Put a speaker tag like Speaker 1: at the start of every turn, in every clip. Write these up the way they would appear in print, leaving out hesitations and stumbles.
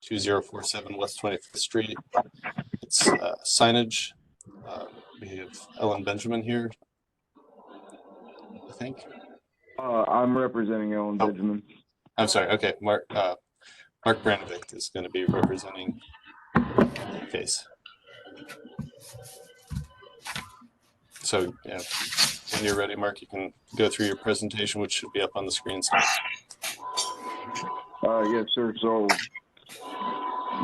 Speaker 1: 2047 West 25th Street. It's signage. We have Ellen Benjamin here, I think.
Speaker 2: I'm representing Ellen Benjamin.
Speaker 1: I'm sorry. Okay, Mark Branovic is going to be representing the case. So, yeah, when you're ready, Mark, you can go through your presentation, which should be up on the screen.
Speaker 2: Yes, sir. So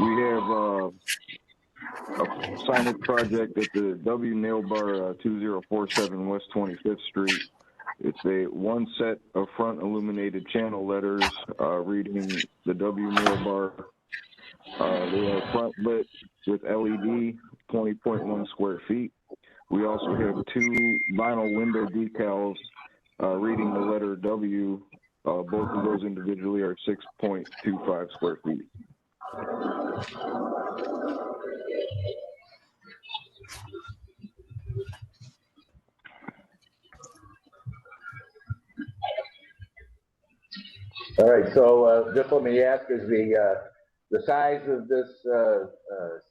Speaker 2: we have a signage project at the W Nail Bar, 2047 West 25th Street. It's a one set of front illuminated channel letters reading the W Nail Bar. They are front lit with LED, 20.1 square feet. We also have two vinyl window decals reading the letter W. Both of those individually are 6.25 square feet.
Speaker 3: All right, so just let me ask, is the size of this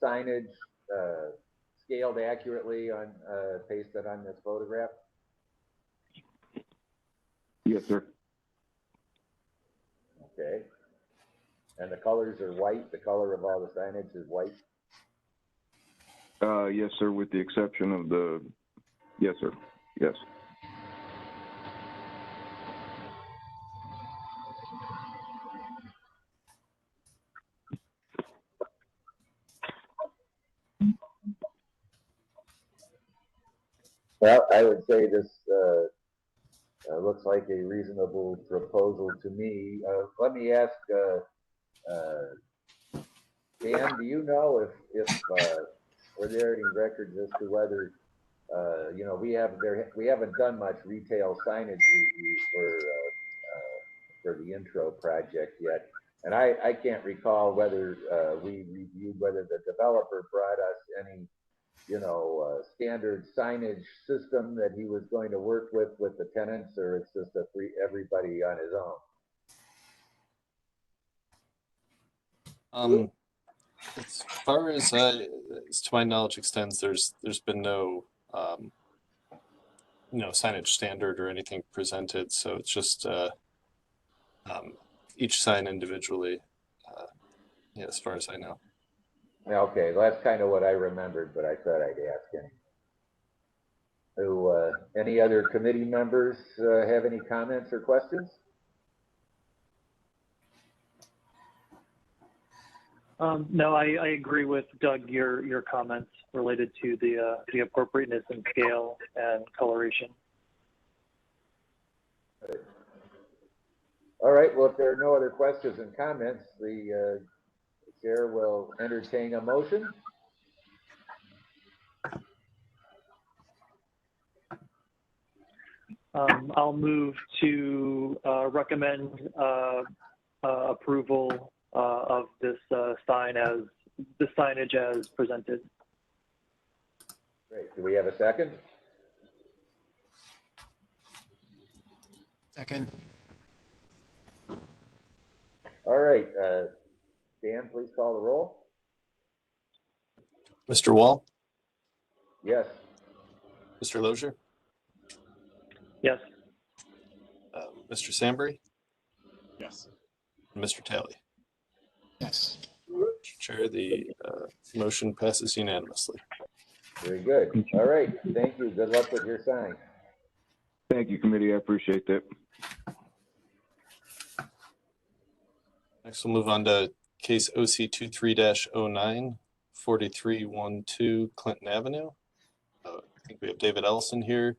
Speaker 3: signage scaled accurately on pasted on this photograph?
Speaker 2: Yes, sir.
Speaker 3: Okay. And the colors are white? The color of all the signage is white?
Speaker 2: Yes, sir, with the exception of the, yes, sir, yes.
Speaker 3: Well, I would say this looks like a reasonable proposal to me. Let me ask, Dan, do you know if were there any records as to whether you know, we haven't done much retail signage review for the intro project yet, and I can't recall whether we reviewed whether the developer brought us any, you know, standard signage system that he was going to work with the tenants, or it's just everybody on his own.
Speaker 1: As far as to my knowledge extends, there's been no signage standard or anything presented, so it's just each sign individually. Yeah, as far as I know.
Speaker 3: Okay, well, that's kind of what I remembered, but I thought I'd ask anyway. Do any other committee members have any comments or questions?
Speaker 4: No, I agree with Doug, your comments related to the appropriateness and scale and coloration.
Speaker 3: All right, well, if there are no other questions and comments, the chair will entertain a motion.
Speaker 4: I'll move to recommend approval of this signage as presented.
Speaker 3: Great. Do we have a second?
Speaker 5: Second.
Speaker 3: All right. Dan, please call the roll.
Speaker 1: Mr. Wall?
Speaker 3: Yes.
Speaker 1: Mr. Lozier?
Speaker 4: Yes.
Speaker 1: Mr. Sambry?
Speaker 5: Yes.
Speaker 1: Mr. Talley?
Speaker 5: Yes.
Speaker 1: Chair, the motion passes unanimously.
Speaker 3: Very good. All right. Thank you. Good luck with your sign.
Speaker 2: Thank you, committee. I appreciate that.
Speaker 1: Next, we'll move on to case OC 23-09, 4312 Clinton Avenue. I think we have David Ellison here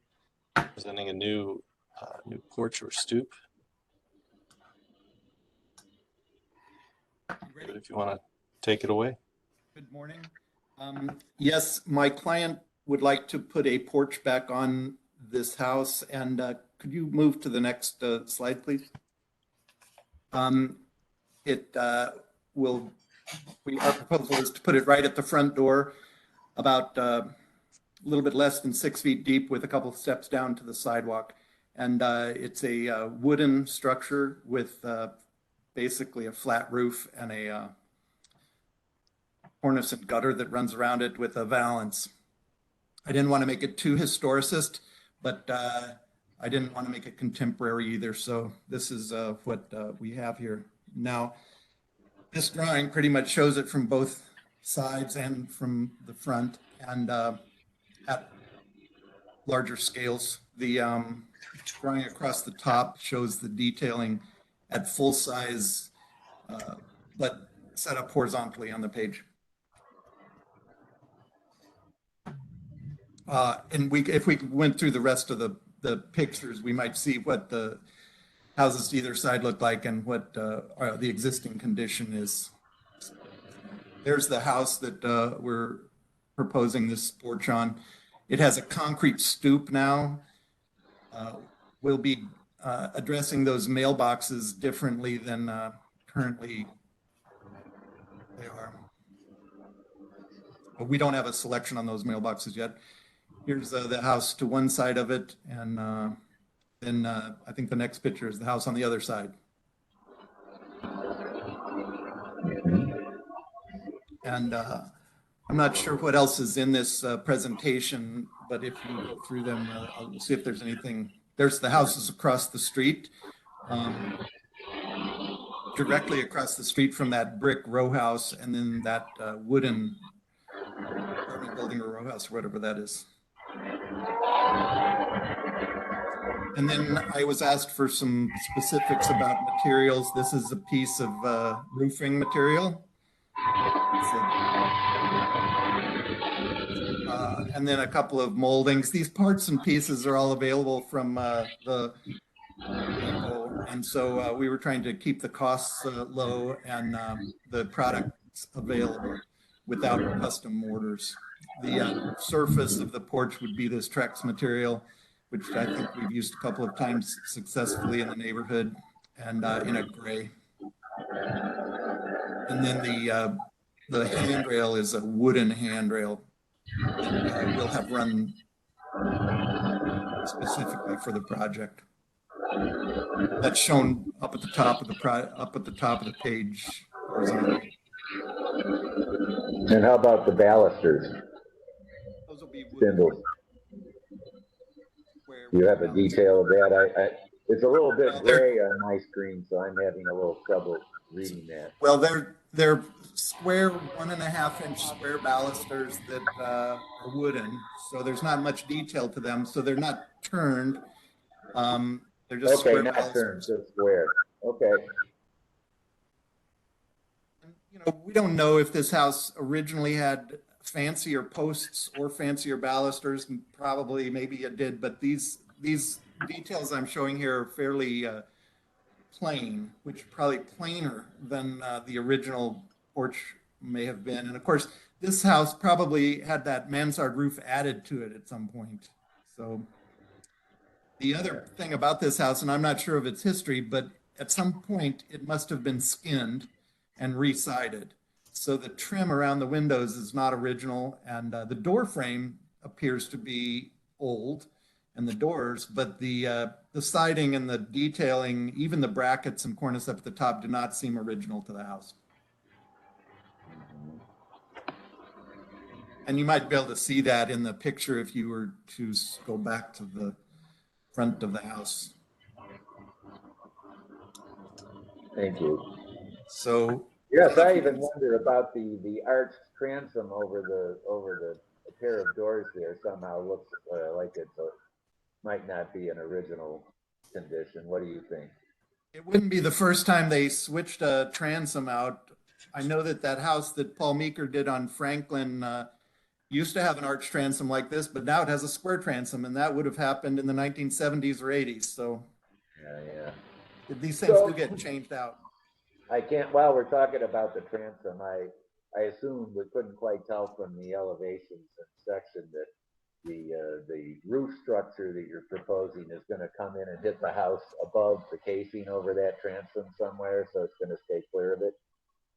Speaker 1: presenting a new porch or stoop. David, if you want to take it away.
Speaker 5: Good morning. Yes, my client would like to put a porch back on this house, and could you move to the next slide, please? Our proposal is to put it right at the front door, about a little bit less than 6 feet deep with a couple of steps down to the sidewalk. And it's a wooden structure with basically a flat roof and a cornice and gutter that runs around it with a valance. I didn't want to make it too historicist, but I didn't want to make it contemporary either. So this is what we have here. Now, this drawing pretty much shows it from both sides and from the front, and at larger scales. The drawing across the top shows the detailing at full size, but set up horizontally on the page. And if we went through the rest of the pictures, we might see what the houses to either side look like and what the existing condition is. There's the house that we're proposing this porch on. It has a concrete stoop now. We'll be addressing those mailboxes differently than currently they are. But we don't have a selection on those mailboxes yet. Here's the house to one side of it, and then I think the next picture is the house on the other side. And I'm not sure what else is in this presentation, but if you go through them, I'll see if there's anything. There's the houses across the street, directly across the street from that brick row house, and then that wooden apartment building or row house, or whatever that is. And then I was asked for some specifics about materials. This is a piece of roofing material. And then a couple of moldings. These parts and pieces are all available from the vehicle. And so we were trying to keep the costs low and the products available without custom orders. The surface of the porch would be this Trex material, which I think we've used a couple of times successfully in the neighborhood, and in a gray. And then the handrail is a wooden handrail that we'll have run specifically for the project. That's shown up at the top of the page horizontally.
Speaker 3: And how about the balusters?
Speaker 5: Those will be
Speaker 3: spindles. You have a detail of that. It's a little bit gray on my screen, so I'm having a little trouble reading that.
Speaker 5: Well, they're square 1.5-inch square balusters that are wooden, so there's not much detail to them. So they're not turned. They're just
Speaker 3: okay,
Speaker 5: square
Speaker 3: not
Speaker 5: balusters.
Speaker 3: turned, just square. Okay.
Speaker 5: You know, we don't know if this house originally had fancier posts or fancier balusters. Probably, maybe it did, but these details I'm showing here are fairly plain, which are probably plainer than the original porch may have been. And of course, this house probably had that mansard roof added to it at some point. So the other thing about this house, and I'm not sure of its history, but at some point it must have been skinned and re-sided. So the trim around the windows is not original, and the door frame appears to be old, and the doors, but the siding and the detailing, even the brackets and cornice up at the top, do not seem original to the house. And you might be able to see that in the picture if you were to go back to the front of the house.
Speaker 3: Thank you.
Speaker 5: So
Speaker 3: yes, I even wonder about the arched transom over the pair of doors there. Somehow looks like it might not be an original condition. What do you think?
Speaker 5: It wouldn't be the first time they switched a transom out. I know that house that Paul Meeker did on Franklin used to have an arched transom like this, but now it has a square transom, and that would have happened in the 1970s or 80s. So
Speaker 3: yeah.
Speaker 5: These things do get changed out.
Speaker 3: While we're talking about the transom, I assume we couldn't quite tell from the elevations and section that the roof structure that you're proposing is going to come in and hit the house above the casing over that transom somewhere, so it's going to stay clear of it.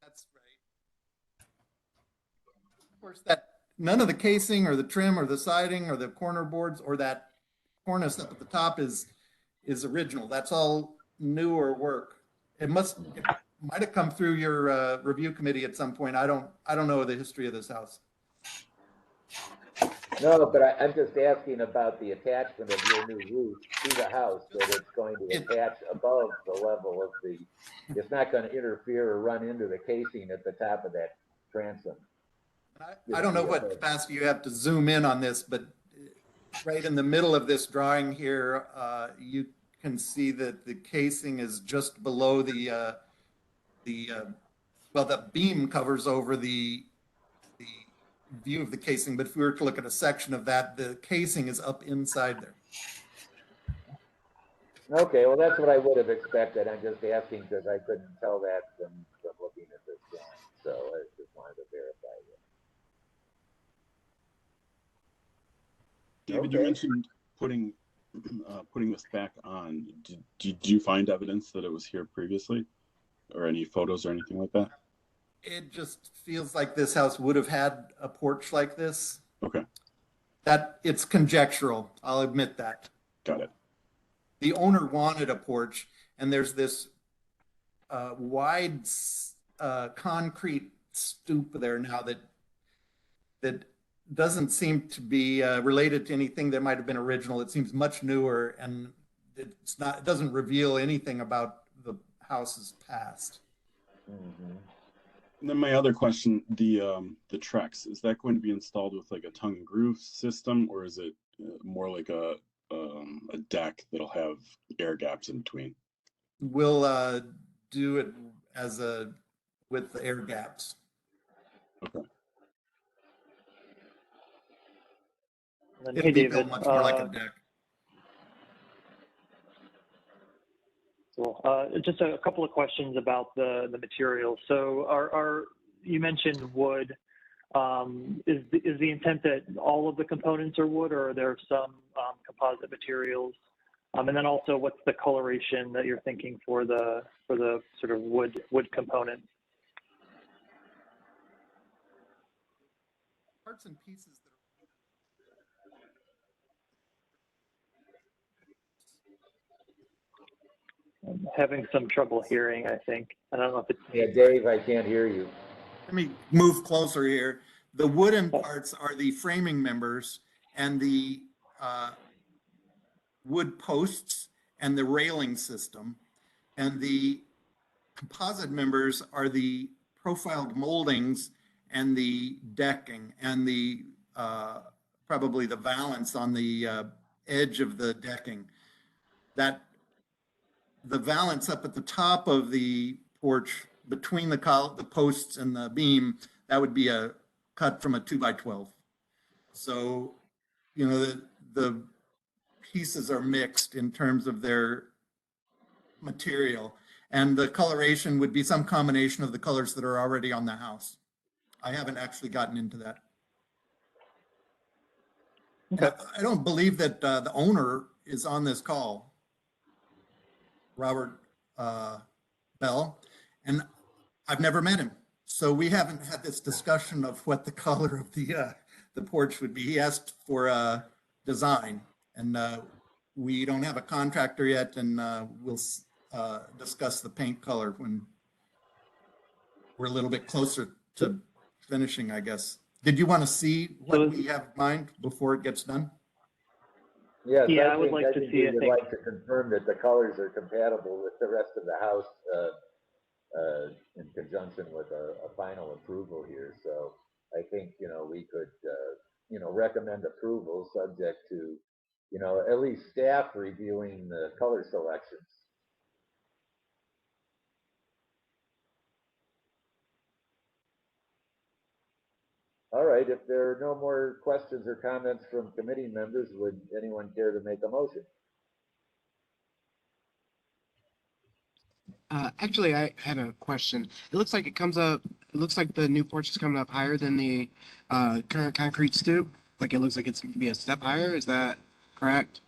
Speaker 5: That's right. Of course, none of the casing or the trim or the siding or the corner boards or that cornice up at the top is original. That's all newer work. It might have come through your review committee at some point. I don't know the history of this house.
Speaker 3: No, but I'm just asking about the attachment of your new roof to the house, that it's going to attach above the level of the, it's not going to interfere or run into the casing at the top of that transom.
Speaker 5: I don't know what capacity you have to zoom in on this, but right in the middle of this drawing here, you can see that the casing is just below the beam covers over the view of the casing, but if we were to look at a section of that, the casing is up inside there.
Speaker 3: Okay, well, that's what I would have expected. I'm just asking because I couldn't tell that from looking at this drawing. So I just wanted to verify that.
Speaker 6: David, you mentioned putting this back on. Did you find evidence that it was here previously, or any photos or anything like that?
Speaker 5: It just feels like this house would have had a porch like this.
Speaker 6: Okay.
Speaker 5: That it's conjectural. I'll admit that.
Speaker 6: Got it.
Speaker 5: The owner wanted a porch, and there's this wide concrete stoop there now that doesn't seem to be related to anything that might have been original. It seems much newer, and it doesn't reveal anything about the house's past.
Speaker 3: Mm-hmm.
Speaker 6: And then my other question, the Trex, is that going to be installed with like a tongue and groove system, or is it more like a deck that'll have air gaps in between?
Speaker 5: We'll do it with the air gaps.
Speaker 6: Okay.
Speaker 4: And
Speaker 5: It'll be built much more like a deck.
Speaker 4: Cool. Just a couple of questions about the materials. So you mentioned wood. Is the intent that all of the components are wood, or are there some composite materials? And then also, what's the coloration that you're thinking for the sort of wood component?
Speaker 5: Parts and pieces that
Speaker 4: I'm having some trouble hearing, I think. I don't know if it's me.
Speaker 3: Yeah, Dave, I can't hear you.
Speaker 5: Let me move closer here. The wooden parts are the framing members and the wood posts and the railing system. And the composite members are the profiled moldings and the decking and the probably the valance on the edge of the decking. That the valance up at the top of the porch between the posts and the beam, that would be a cut from a 2x12. So, you know, the pieces are mixed in terms of their material, and the coloration would be some combination of the colors that are already on the house. I haven't actually gotten into that. Okay. I don't believe that the owner is on this call, Robert Bell, and I've never met him. So we haven't had this discussion of what the color of the porch would be. He asked for a design, and we don't have a contractor yet, and we'll discuss the paint color when we're a little bit closer to finishing, I guess. Did you want to see what we have in mind before it gets done?
Speaker 3: Yes,
Speaker 4: yeah, I would like to see.
Speaker 3: I would like to confirm that the colors are compatible with the rest of the house in conjunction with a final approval here. So I think, you know, we could, you know, recommend approval subject to, you know, at least staff reviewing the color selections. All right, if there are no more questions or comments from committee members, would anyone care to make a motion?
Speaker 7: Actually, I had a question. It looks like it looks like the new porch is coming up higher than the current concrete stoop. Like it looks like it's going to be a step higher. Is that correct?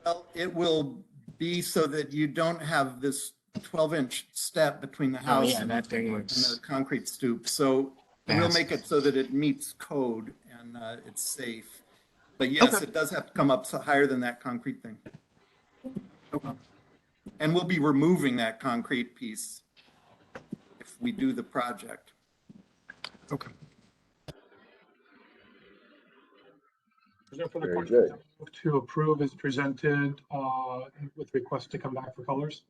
Speaker 5: Well, it will be so that you don't have this 12-inch step between the house and the concrete stoop. So we'll make it so that it meets code and it's safe. But yes, it does have to come up higher than that concrete thing.
Speaker 7: Okay.
Speaker 5: And we'll be removing that concrete piece. we do the project.
Speaker 7: Okay.
Speaker 8: There's no further
Speaker 3: Very
Speaker 8: questions.
Speaker 3: good.
Speaker 8: Move to approve as presented with request to come back for colors.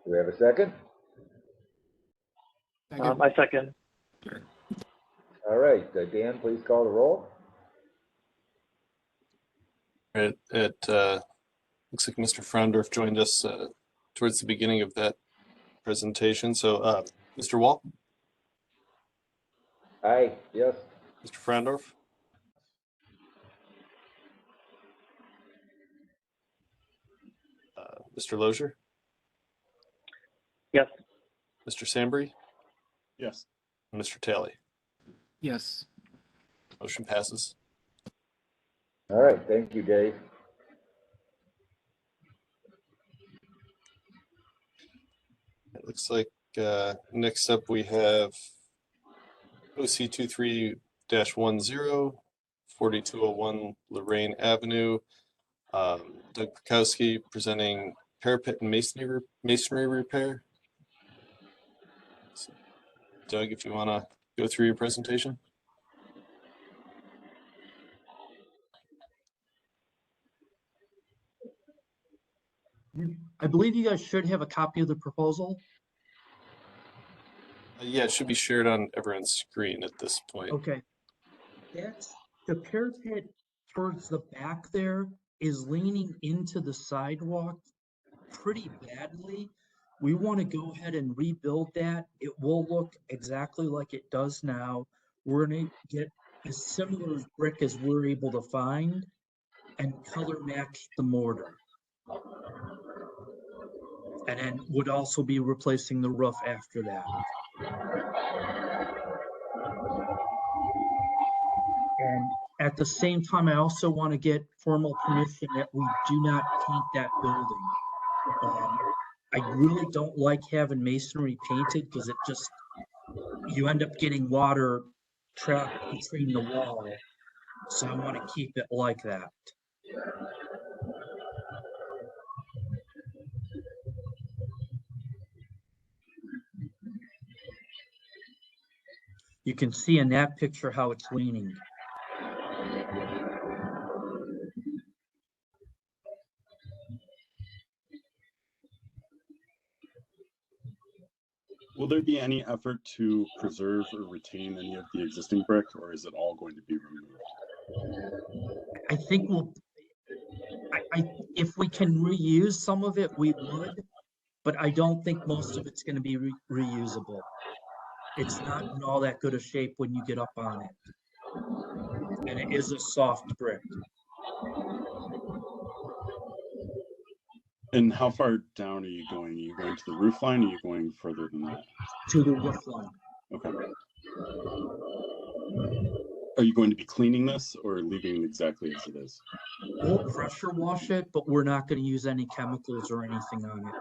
Speaker 3: Do we have a second?
Speaker 4: I second.
Speaker 3: All right, Dan, please call the roll.
Speaker 1: Right, it looks like Mr. Frondorf joined us towards the beginning of that presentation. So, Mr. Wall,
Speaker 3: Aye, yes.
Speaker 1: Mr. Frondorf, Mr. Lozier,
Speaker 4: Yes.
Speaker 1: Mr. Sambry,
Speaker 6: Yes.
Speaker 1: and Mr. Talley.
Speaker 7: Yes.
Speaker 1: Motion passes.
Speaker 3: All right, thank you, Dave.
Speaker 1: It looks like next up we have OC 23-10, 4201 Lorraine Avenue. Doug Purkowski presenting parapet and masonry repair. So, Doug, if you want to go through your presentation.
Speaker 9: I believe you guys should have a copy of the proposal.
Speaker 1: Yeah, it should be shared on everyone's screen at this point.
Speaker 9: Okay. That's the parapet towards the back there is leaning into the sidewalk pretty badly. We want to go ahead and rebuild that. It will look exactly like it does now. We're going to get as similar brick as we're able to find and color match the mortar. And then would also be replacing the roof after that. And at the same time, I also want to get formal permission that we do not paint that building. I really don't like having masonry painted because it just, you end up getting water trapped between the wall. So I want to keep it like that. You can see in that picture how it's leaning.
Speaker 6: Will there be any effort to preserve or retain any of the existing brick, or is it all going to be removed?
Speaker 9: I think if we can reuse some of it, we would, but I don't think most of it's going to be reusable. It's not in all that good a shape when you get up on it. And it is a soft brick.
Speaker 6: And how far down are you going? Are you going to the roof line, or are you going further than that?
Speaker 9: To the roof line.
Speaker 6: Okay. Are you going to be cleaning this or leaving it exactly as it is?
Speaker 9: We'll pressure wash it, but we're not going to use any chemicals or anything on it.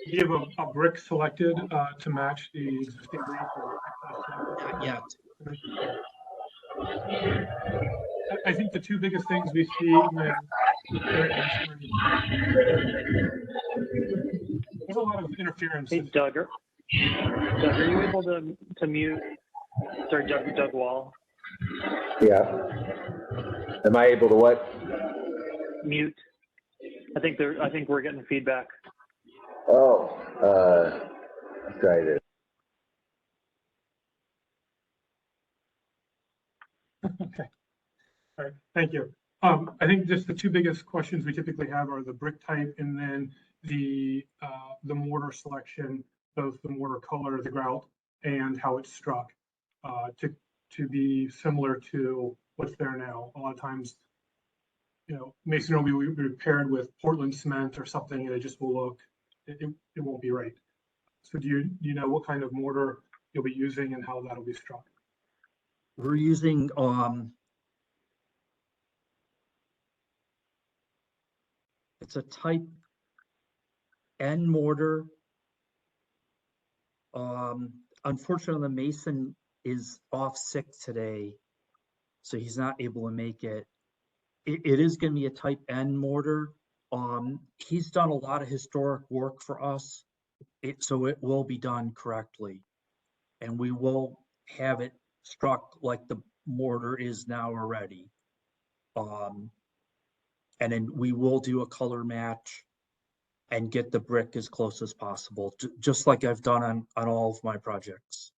Speaker 8: Do you have a brick selected to match the existing roof?
Speaker 9: Not yet.
Speaker 8: I think the two biggest things we see when there's a lot of interference.
Speaker 4: Hey, Doug, are you able to mute? Sorry, Doug Wall.
Speaker 3: Yeah. Am I able to what?
Speaker 4: Mute. I think we're getting feedback.
Speaker 3: Oh, let's try this.
Speaker 8: Okay. All right. Thank you. I think just the two biggest questions we typically have are the brick type and then the mortar selection, both the mortar color, the grout, and how it's struck to be similar to what's there now. A lot of times, you know, masonry will be repaired with Portland cement or something, and it just will look, it won't be right. So do you know what kind of mortar you'll be using and how that'll be struck?
Speaker 9: We're using it's a type N mortar. Unfortunately, the mason is off sick today. so he's not able to make it. It is going to be a type N mortar. He's done a lot of historic work for us, so it will be done correctly, and we will have it struck like the mortar is now already. And then we will do a color match and get the brick as close as possible, just like I've done on all of my projects.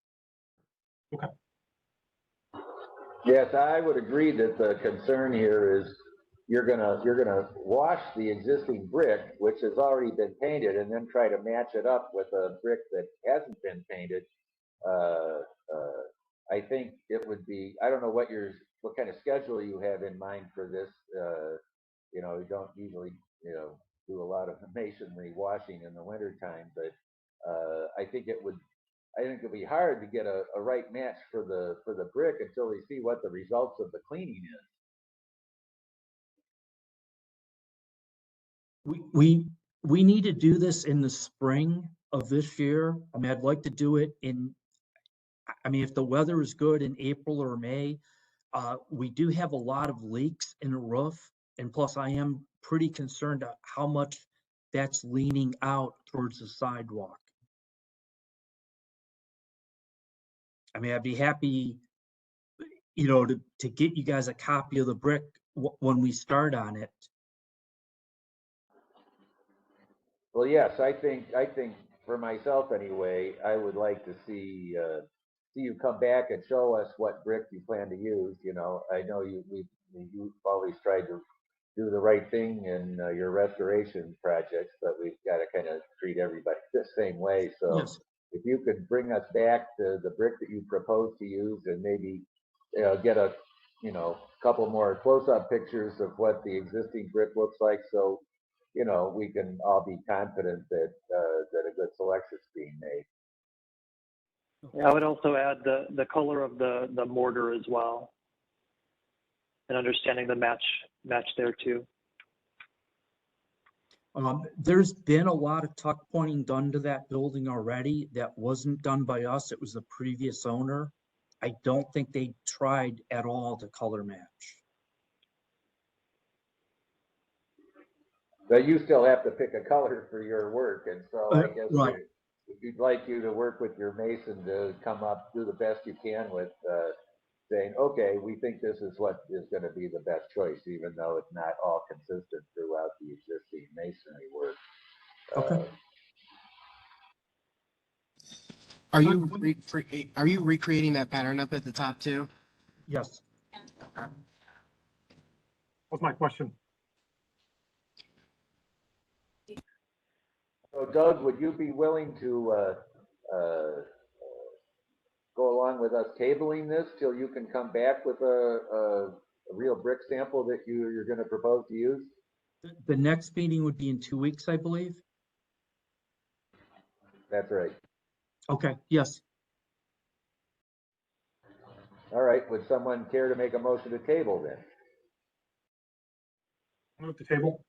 Speaker 8: Okay.
Speaker 3: Yes, I would agree that the concern here is you're gonna wash the existing brick, which has already been painted, and then try to match it up with a brick that hasn't been painted. I think it would be, I don't know what kind of schedule you have in mind for this. You know, you don't usually, do a lot of masonry washing in the wintertime, but I think it'd be hard to get a right match for the brick until we see what the results of the cleaning is.
Speaker 9: We need to do this in the spring of this year. I mean, I'd like to do it if the weather is good in April or May. We do have a lot of leaks in the roof, and plus I am pretty concerned at how much that's leaning out towards the sidewalk. I mean, I'd be happy, to get you guys a copy of the brick when we start on it.
Speaker 3: Well, yes, I think for myself anyway, I would like to see you come back and show us what brick you plan to use. I know you've always tried to do the right thing in your restoration projects, but we've got to kind of treat everybody the same way. So
Speaker 9: Yes.
Speaker 3: if you could bring us back to the brick that you propose to use, and maybe get a couple more close-up pictures of what the existing brick looks like, so we can all be confident that a good selection is being made.
Speaker 4: Yeah, I would also add the color of the mortar as well, and understanding the match there too.
Speaker 9: There's been a lot of tuck pointing done to that building already that wasn't done by us. It was the previous owner. I don't think they tried at all to color match.
Speaker 3: But you still have to pick a color for your work, and so I guess
Speaker 9: right.
Speaker 3: we'd like you to work with your mason to come up, do the best you can with saying, okay, we think this is what is going to be the best choice, even though it's not all consistent throughout the existing masonry work.
Speaker 9: Okay.
Speaker 7: Are you recreating that pattern up at the top too?
Speaker 9: Yes.
Speaker 8: What's my question?
Speaker 3: So Doug, would you be willing to go along with us tabling this till you can come back with a real brick sample that you're going to propose to use?
Speaker 9: The next meeting would be in 2 weeks, I believe.
Speaker 3: That's right.
Speaker 9: Okay, yes.
Speaker 3: All right, would someone care to make a motion to table then?
Speaker 8: Move the table.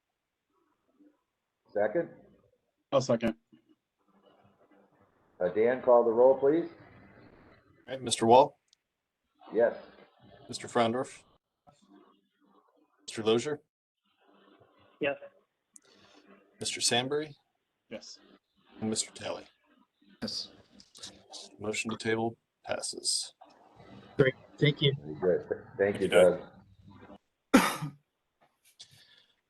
Speaker 3: Second?
Speaker 6: I'll second.
Speaker 3: Dan, call the roll, please.
Speaker 1: All right, Mr. Wall,
Speaker 3: Yes.
Speaker 1: Mr. Frondorf, Mr. Lozier,
Speaker 4: Yes.
Speaker 1: Mr. Sandbury,
Speaker 6: Yes.
Speaker 1: and Mr. Talley.
Speaker 7: Yes.
Speaker 1: Motion to table passes.
Speaker 9: Great, thank you.
Speaker 3: Very good. Thank you,
Speaker 1: Doug.
Speaker 3: Doug.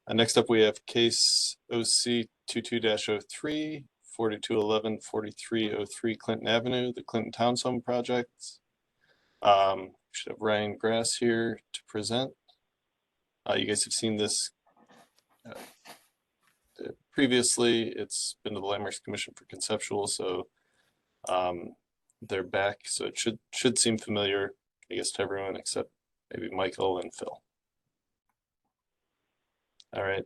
Speaker 1: Next up, we have case OC 22-03, 4211 4303 Clinton Avenue, the Clinton Towns Home Project. We should have Ryan Grass here to present. You guys have seen this previously. It's been to the Landmarks Commission for conceptual, so they're back. So it should seem familiar, I guess, to everyone except maybe Michael and Phil. All right.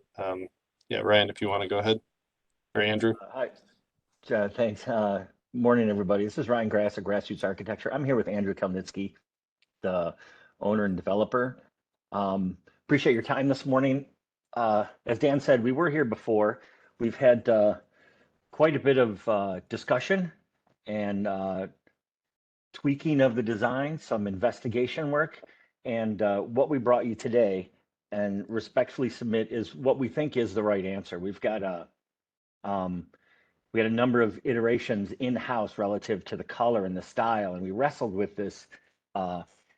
Speaker 1: Yeah, Ryan, if you want to go ahead. Or Andrew.
Speaker 10: Hi. Thanks. Morning, everybody. This is Ryan Grass of Grassroots Architecture. I'm here with Andrew Kalnitsky, the owner and developer. Appreciate your time this morning. As Dan said, we were here before. We've had quite a bit of discussion and tweaking of the design, some investigation work, And what we brought you today and respectfully submit is what we think is the right answer. We got a number of iterations in-house relative to the color and the style, and we wrestled with this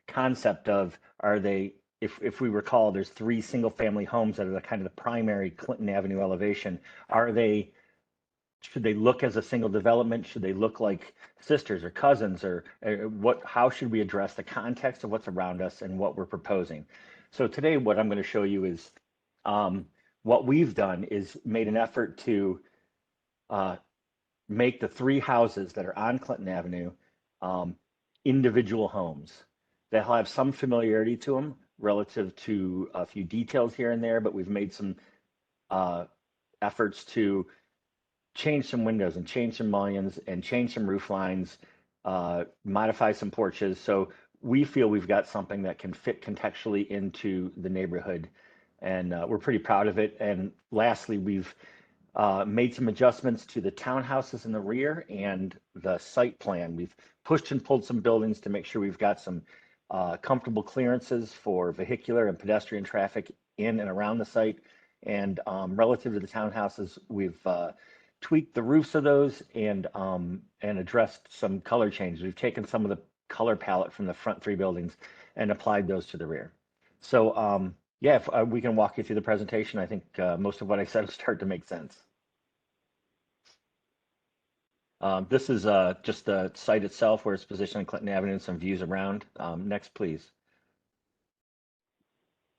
Speaker 10: concept of, are they, if we recall, there's 3 single-family homes that are the kind of the primary Clinton Avenue elevation. Should they look as a single development? Should they look like sisters or cousins, or what? How should we address the context of what's around us and what we're proposing? So today, what I'm going to show you is what we've done is made an effort to make the 3 houses that are on Clinton Avenue individual homes. They'll have some familiarity to them relative to a few details here and there, but we've made some efforts to change some windows and change some mullions and change some roof lines, modify some porches. So we feel we've got something that can fit contextually into the neighborhood, and we're pretty proud of it. And lastly, we've made some adjustments to the townhouses in the rear and the site plan. We've pushed and pulled some buildings to make sure we've got some comfortable clearances for vehicular and pedestrian traffic in and around the site. And relative to the townhouses, we've tweaked the roofs of those and addressed some color changes. We've taken some of the color palette from the front 3 buildings and applied those to the rear. So yeah, if we can walk you through the presentation, I think most of what I said will start to make sense. This is just the site itself, where it's positioned on Clinton Avenue, and some views around. Next, please.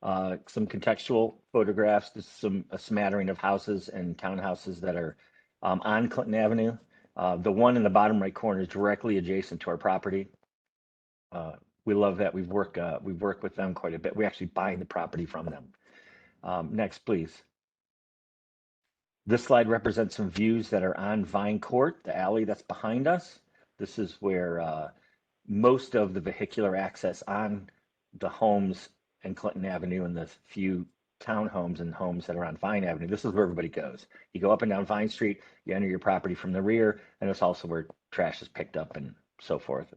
Speaker 10: Some contextual photographs. This is a smattering of houses and townhouses that are on Clinton Avenue. The one in the bottom right corner is directly adjacent to our property. We love that. We've worked with them quite a bit. We're actually buying the property from them. Next, please. This slide represents some views that are on Vine Court, the alley that's behind us. This is where most of the vehicular access on the homes in Clinton Avenue and the few townhomes and homes that are on Vine Avenue. This is where everybody goes. You go up and down Vine Street, you enter your property from the rear, and it's also where trash is picked up and so forth.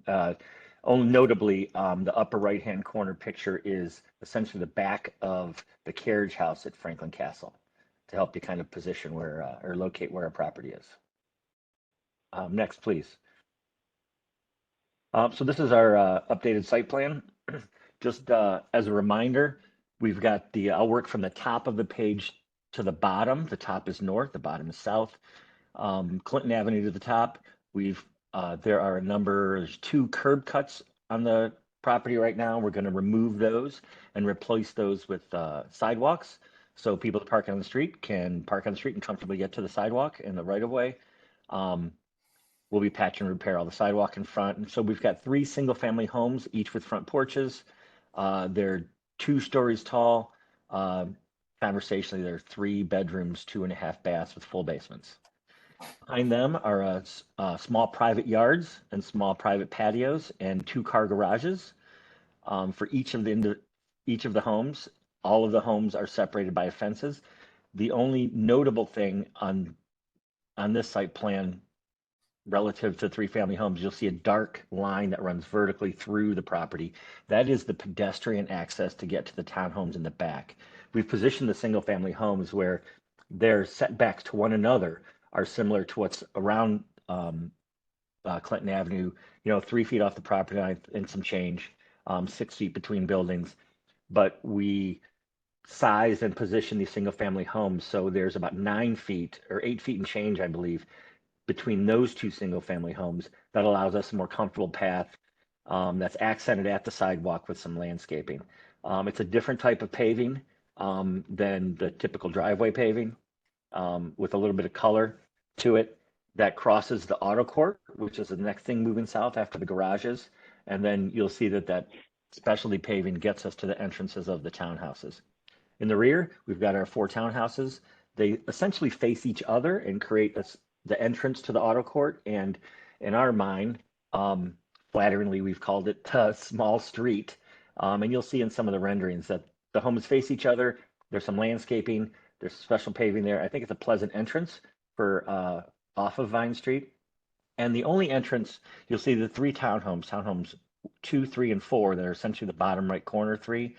Speaker 10: Only notably, the upper right-hand corner picture is essentially the back of the carriage house at Franklin Castle, to help you kind of position where or locate where our property is. Next, please. So this is our updated site plan. Just as a reminder, we've got I'll work from the top of the page to the bottom. The top is north, the bottom is south. Clinton Avenue to the top. There's 2 curb cuts on the property right now. We're going to remove those and replace those with sidewalks, so people that park on the street can park on the street and comfortably get to the sidewalk in the right of way. We'll be patch and repair all the sidewalk in front. And so we've got 3 single family homes, each with front porches. They're 2 stories tall. Conversationally, they're 3 bedrooms, 2.5 baths with full basements. Behind them are small private yards and small private patios and 2 car garages for each of the homes. All of the homes are separated by fences. The only notable thing on this site plan relative to 3-family homes, you'll see a dark line that runs vertically through the property. That is the pedestrian access to get to the townhomes in the back. We've positioned the single-family homes where their setbacks to one another are similar to what's around Clinton Avenue, 3 feet off the property line and some change, 6 feet between buildings. But we size and position these single family homes so there's about 9 feet or 8 feet and change, I believe, between those 2 single family homes. That allows us a more comfortable path that's accented at the sidewalk with some landscaping. It's a different type of paving than the typical driveway paving, with a little bit of color to it that crosses the auto court, which is the next thing moving south after the garages. And then you'll see that specialty paving gets us to the entrances of the townhouses. In the rear, we've got our 4 townhouses. They essentially face each other and create the entrance to the auto court. And in our mind, flatteringly, we've called it a small street. And you'll see in some of the renderings that the homes face each other. There's some landscaping. There's special paving there. I think it's a pleasant entrance for off of Vine Street. And the only entrance, you'll see the 3 townhomes 2, 3, and 4 that are essentially the bottom right corner three,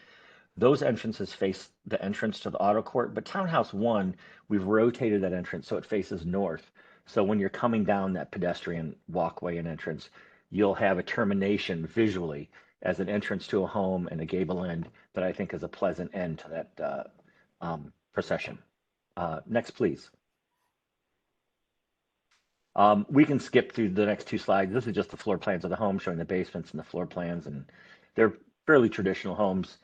Speaker 10: those entrances face the entrance to the auto court. But Townhouse 1, we've rotated that entrance so it faces north. So when you're coming down that pedestrian walkway and entrance, you'll have a termination visually as an entrance to a home and a gable end that I think is a pleasant end to that procession. Next, please. We can skip through the next two slides. This is just the floor plans of the home, showing the basements and the floor plans, and they're fairly traditional homes.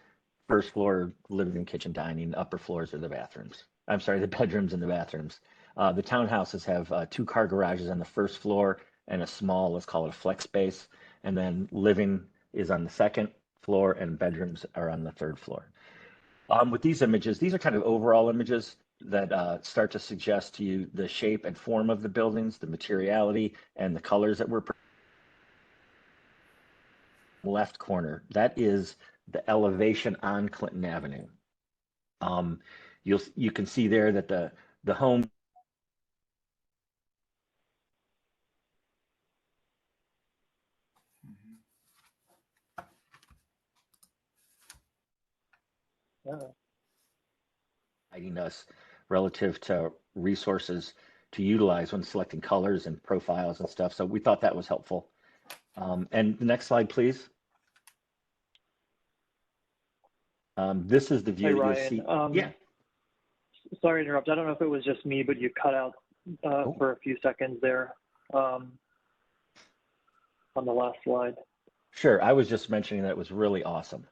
Speaker 10: First floor, living room, kitchen, dining. Upper floors are the bathrooms. I'm sorry, the bedrooms and the bathrooms. The townhouses have 2-car garages on the first floor and a small, let's call it a flex space, and then living is on the second floor and bedrooms are on the third floor. With these images, these are kind of overall images that start to suggest to you the shape and form of the buildings, the materiality, and the colors that we're left corner. That is the elevation on Clinton Avenue. You can see there that the home guiding us relative to resources to utilize when selecting colors and profiles and stuff. So we thought that was helpful. And the next slide, please. This is the view
Speaker 4: Hey,
Speaker 10: that
Speaker 4: Ryan,
Speaker 10: you'll see. Yeah.
Speaker 4: Sorry to interrupt. I don't know if it was just me, but you cut out for a few seconds there on the last slide.
Speaker 10: Sure. I was just mentioning that it was really awesome.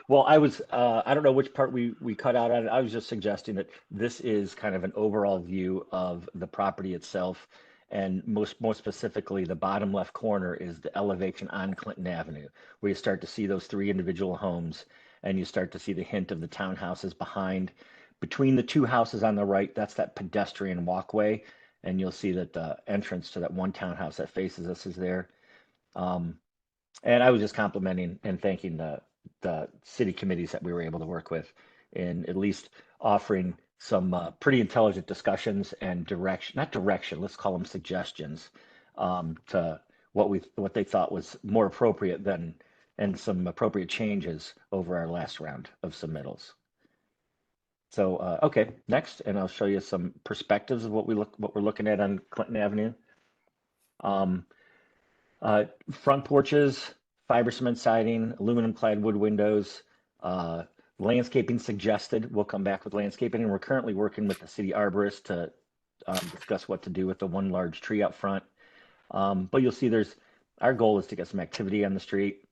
Speaker 10: Well, I don't know which part we cut out on it. I was just suggesting that this is kind of an overall view of the property itself. And more specifically, the bottom left corner is the elevation on Clinton Avenue, where you start to see those 3 individual homes and you start to see the hint of the townhouses behind. Between the 2 houses on the right, that's that pedestrian walkway. And you'll see that the entrance to that one townhouse that faces us is there. And I was just complimenting and thanking the city committees that we were able to work with in at least offering some pretty intelligent discussions and let's call them suggestions to what they thought was more appropriate and some appropriate changes over our last round of submittals. So, okay, next, and I'll show you some perspectives of what we're looking at on Clinton Avenue. Front porches, fiber cement siding, aluminum clad wood windows, landscaping suggested. We'll come back with landscaping, and we're currently working with the city arborist to discuss what to do with the one large tree up front. But you'll see our goal is to get some activity on the street,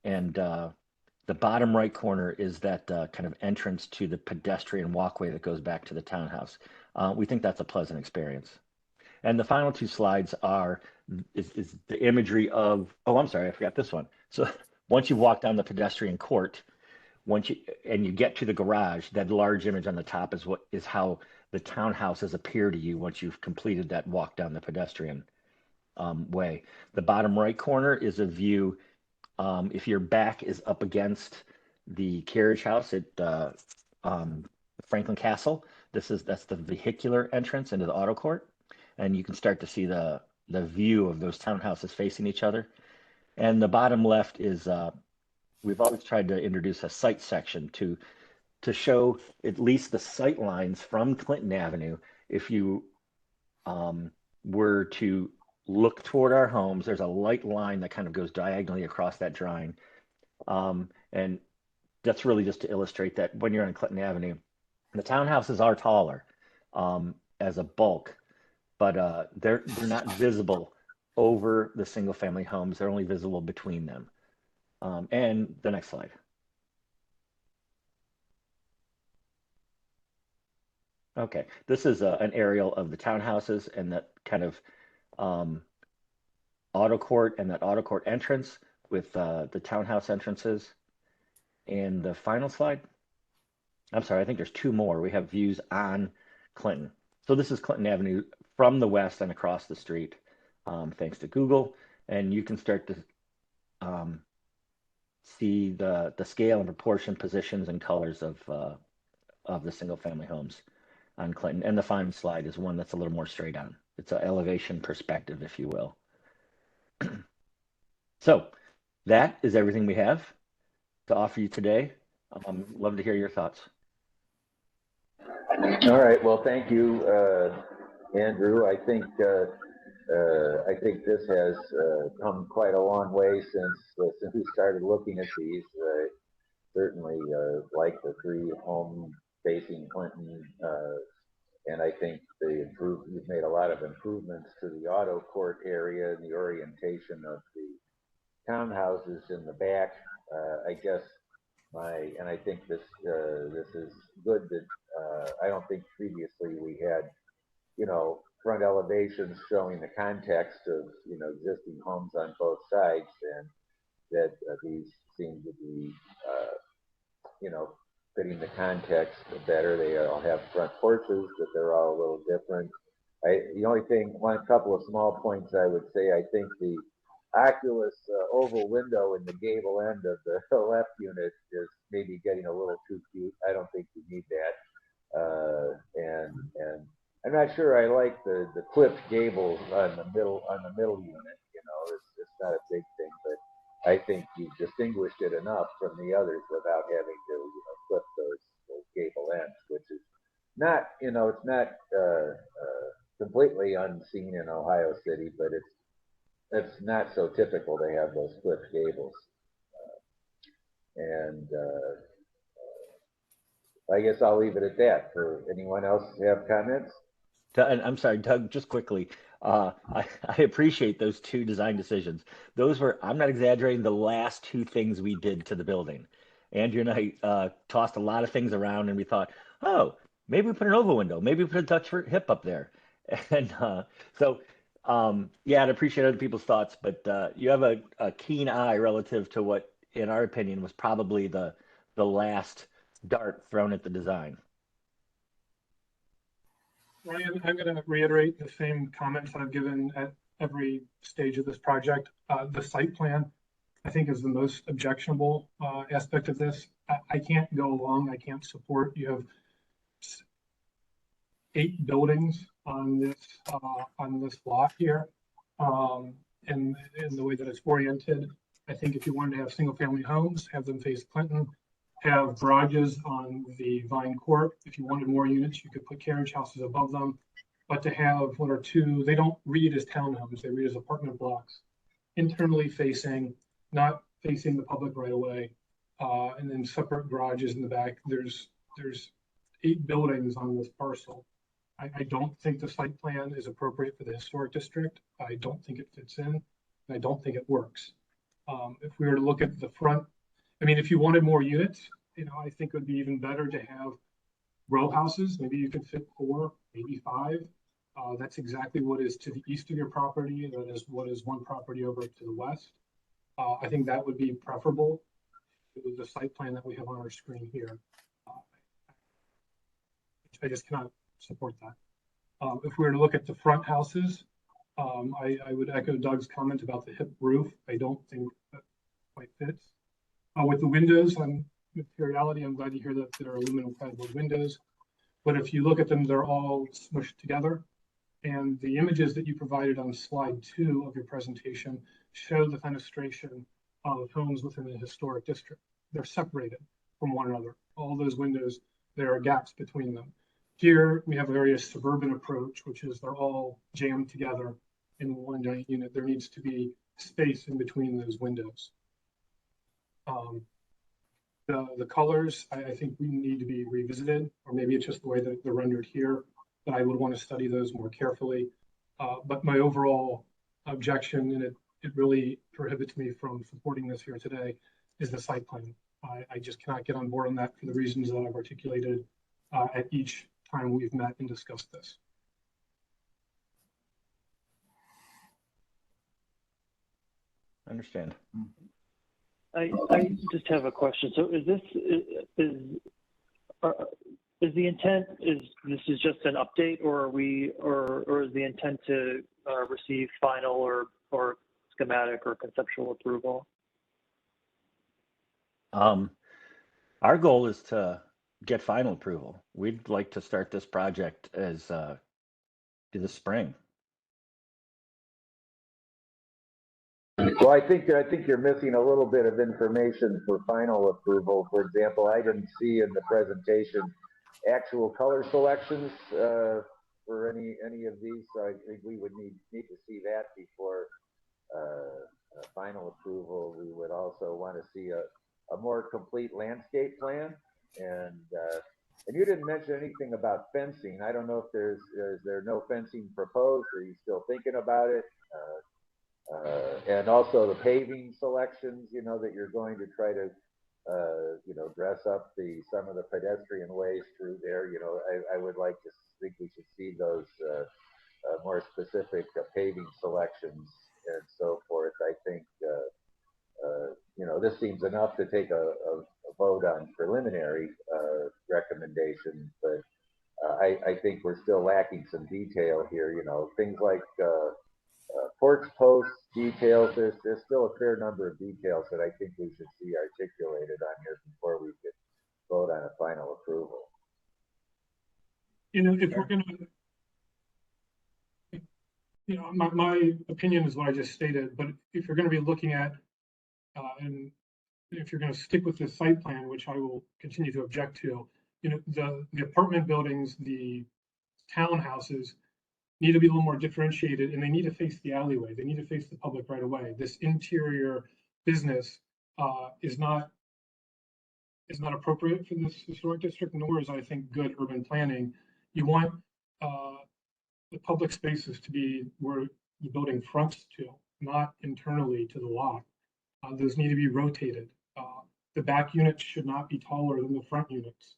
Speaker 10: and the bottom right corner is that kind of entrance to the pedestrian walkway that goes back to the townhouse. We think that's a pleasant experience. And the final 2 slides is the imagery of, oh, I'm sorry, I forgot this one. So once you walk down the pedestrian court, and you get to the garage, that large image on the top is how the townhouses appear to you once you've completed that walk down the pedestrian way. The bottom right corner is a view. If your back is up against the carriage house at Franklin Castle, that's the vehicular entrance into the auto court, and you can start to see the view of those townhouses facing each other. And the bottom left is we've always tried to introduce a sight section to show at least the sight lines from Clinton Avenue. If you were to look toward our homes, there's a light line that kind of goes diagonally across that drawing. And that's really just to illustrate that when you're on Clinton Avenue, the townhouses are taller as a bulk, but they're not visible over the single family homes. They're only visible between them. And the next slide. Okay, this is an aerial of the townhouses and that kind of auto court and that auto court entrance with the townhouse entrances. And the final slide. I'm sorry, I think there's 2 more. We have views on Clinton. So this is Clinton Avenue from the west and across the street, thanks to Google. And you can start to see the scale and proportion, positions, and colors of the single family homes on Clinton. And the final slide is one that's a little more straight on. It's an elevation perspective, if you will. So that is everything we have to offer you today. Love to hear your thoughts.
Speaker 3: All right, well, thank you, Andrew. I think this has come quite a long way since we started looking at these. Certainly like the 3 home facing Clinton, and I think you've made a lot of improvements to the auto court area and the orientation of the townhouses in the back. I guess and I think this is good that I don't think previously we had, front elevations showing the context of, existing homes on both sides, and that these seem to be, fitting the context better. They all have front porches, but they're all a little different. The only thing, couple of small points I would say, I think the Oculus oval window in the gable end of the left unit is maybe getting a little too cute. I don't think you need that. And I'm not sure I like the clipped gables on the middle unit. It's not a big thing, but I think you've distinguished it enough from the others without having to clip those gable ends, which is not it's not completely unseen in Ohio City, but it's not so typical to have those clipped gables. And I guess I'll leave it at that. For anyone else have comments?
Speaker 10: I'm sorry, Doug, just quickly. I appreciate those 2 design decisions. Those were, I'm not exaggerating, the last 2 things we did to the building. Andrew and I tossed a lot of things around, and we thought, oh, maybe we put an oval window, maybe we put a Dutch hip up there. And yeah, I'd appreciate other people's thoughts, but you have a keen eye relative to what, in our opinion, was probably the last dart thrown at the design.
Speaker 8: Ryan, I'm going to reiterate the same comments I've given at every stage of this project. The site plan, I think, is the most objectionable aspect of this. I can't go along. I can't support. You have 8 buildings on this lot here, and the way that it's oriented. I think if you wanted to have single-family homes, have them face Clinton. Have garages on the Vine Court. If you wanted more units, you could put carriage houses above them. But to have 1 or 2, they don't read as townhomes, they read as apartment blocks, internally facing, not facing the public right away, and then separate garages in the back. There's 8 buildings on this parcel. I don't think the site plan is appropriate for the historic district. I don't think it fits in, and I don't think it works. If we were to look at the front, I mean, if you wanted more units, I think it would be even better to have row houses. Maybe you could fit 4, maybe 5. That's exactly what is to the east of your property. That is what is 1 property over to the west. I think that would be preferable to the site plan that we have on our screen here. I just cannot support that. If we were to look at the front houses, I would echo Doug's comment about the hip roof. I don't think that quite fits. With the windows, materiality, I'm glad to hear that there are aluminum clapboard windows. But if you look at them, they're all smushed together. And the images that you provided on slide 2 of your presentation show the fenestration of homes within the historic district. They're separated from one another. All those windows, there are gaps between them. Here, we have a very suburban approach, which is they're all jammed together in one giant unit. There needs to be space in between those windows. The colors, I think we need to be revisited, or maybe it's just the way that they're rendered here, that I would want to study those more carefully. But my overall objection, and it really prohibits me from supporting this here today, is the site plan. I just cannot get on board on that for the reasons that I've articulated at each time we've met and discussed this.
Speaker 10: I understand.
Speaker 4: I just have a question. So is the intent this is just an update, or or is the intent to receive final or schematic or conceptual approval?
Speaker 10: Our goal is to get final approval. We'd like to start this project as this spring.
Speaker 3: Well, I think you're missing a little bit of information for final approval. For example, I didn't see in the presentation actual color selections for any of these. So I think we would need to see that before final approval. We would also want to see a more complete landscape plan, and you didn't mention anything about fencing. I don't know if is there no fencing proposed, or are you still thinking about it? And also the paving selections, you know, that you're going to try to, you know, dress up some of the pedestrian ways through there. You know, I would like to think we should see those more specific paving selections and so forth. I think, you know, this seems enough to take a vote on preliminary recommendations, but I think we're still lacking some detail here. You know, things like porch post details. There's still a fair number of details that I think we should see articulated on here before we could vote on a final approval.
Speaker 8: You know, if we're going to, you know, my opinion is what I just stated, but if you're going to be looking at, and if you're going to stick with this site plan, which I will continue to object to, you know, the apartment buildings, the townhouses need to be a little more differentiated, and they need to face the alleyway. They need to face the public right away. This interior business is not appropriate for this historic district, nor is, I think, good urban planning. You want the public spaces to be where the building fronts to, not internally to the lot. Those need to be rotated. The back units should not be taller than the front units.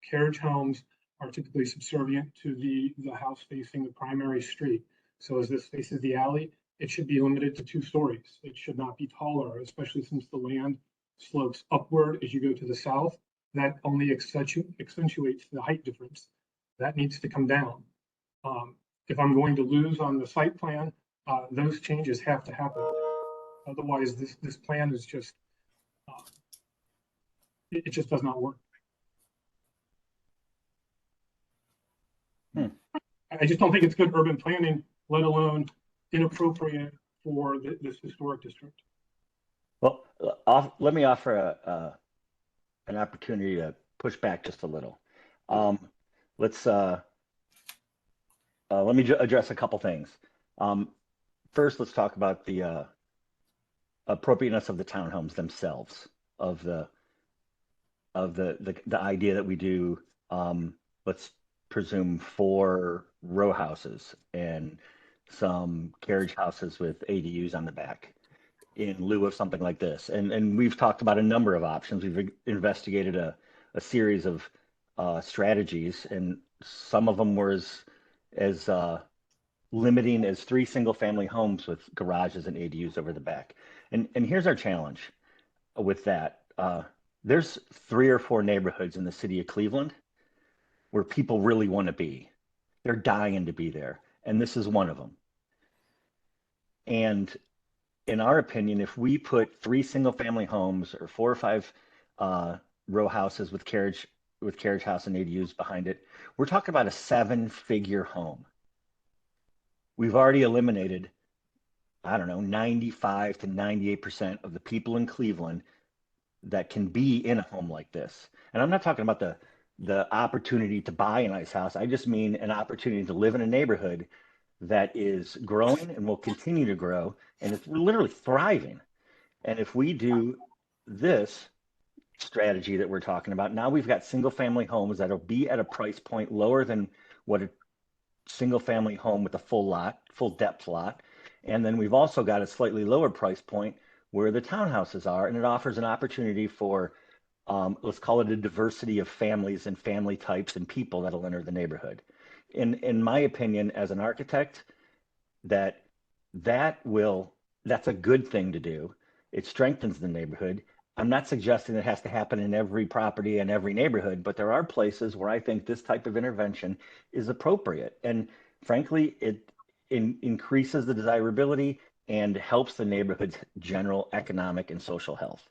Speaker 8: Carriage homes are typically subservient to the house facing the primary street. So as this faces the alley, it should be limited to 2 stories. It should not be taller, especially since the land slopes upward as you go to the south. That only accentuates the height difference. That needs to come down. If I'm going to lose on the site plan, those changes have to happen. Otherwise, this plan is just, it just does not work. I just don't think it's good urban planning, let alone inappropriate for this historic district.
Speaker 10: Well, let me offer an opportunity to push back just a little. Let me address a couple things. First, let's talk about the appropriateness of the townhomes themselves, of the idea that we do, let's presume 4 row houses and some carriage houses with ADUs on the back in lieu of something like this. And we've talked about a number of options. We've investigated a series of strategies, and some of them were as limiting as 3 single-family homes with garages and ADUs over the back. And here's our challenge with that. There's 3 or 4 neighborhoods in the city of Cleveland where people really want to be. They're dying to be there, and this is one of them. And in our opinion, if we put 3 single-family homes or 4 or 5 row houses with carriage house and ADUs behind it, we're talking about a 7-figure home. We've already eliminated, I don't know, 95 to 98% of the people in Cleveland that can be in a home like this. And I'm not talking about the opportunity to buy a nice house. I just mean an opportunity to live in a neighborhood that is growing and will continue to grow, and it's literally thriving. And if we do this strategy that we're talking about, now we've got single family homes that'll be at a price point lower than what a single family home with a full depth lot. And then we've also got a slightly lower price point where the townhouses are, and it offers an opportunity for let's call it a diversity of families and family types and people that'll enter the neighborhood. In my opinion, as an architect, that's a good thing to do. It strengthens the neighborhood. I'm not suggesting it has to happen in every property and every neighborhood, but there are places where I think this type of intervention is appropriate. And frankly, it increases the desirability and helps the neighborhood's general economic and social health.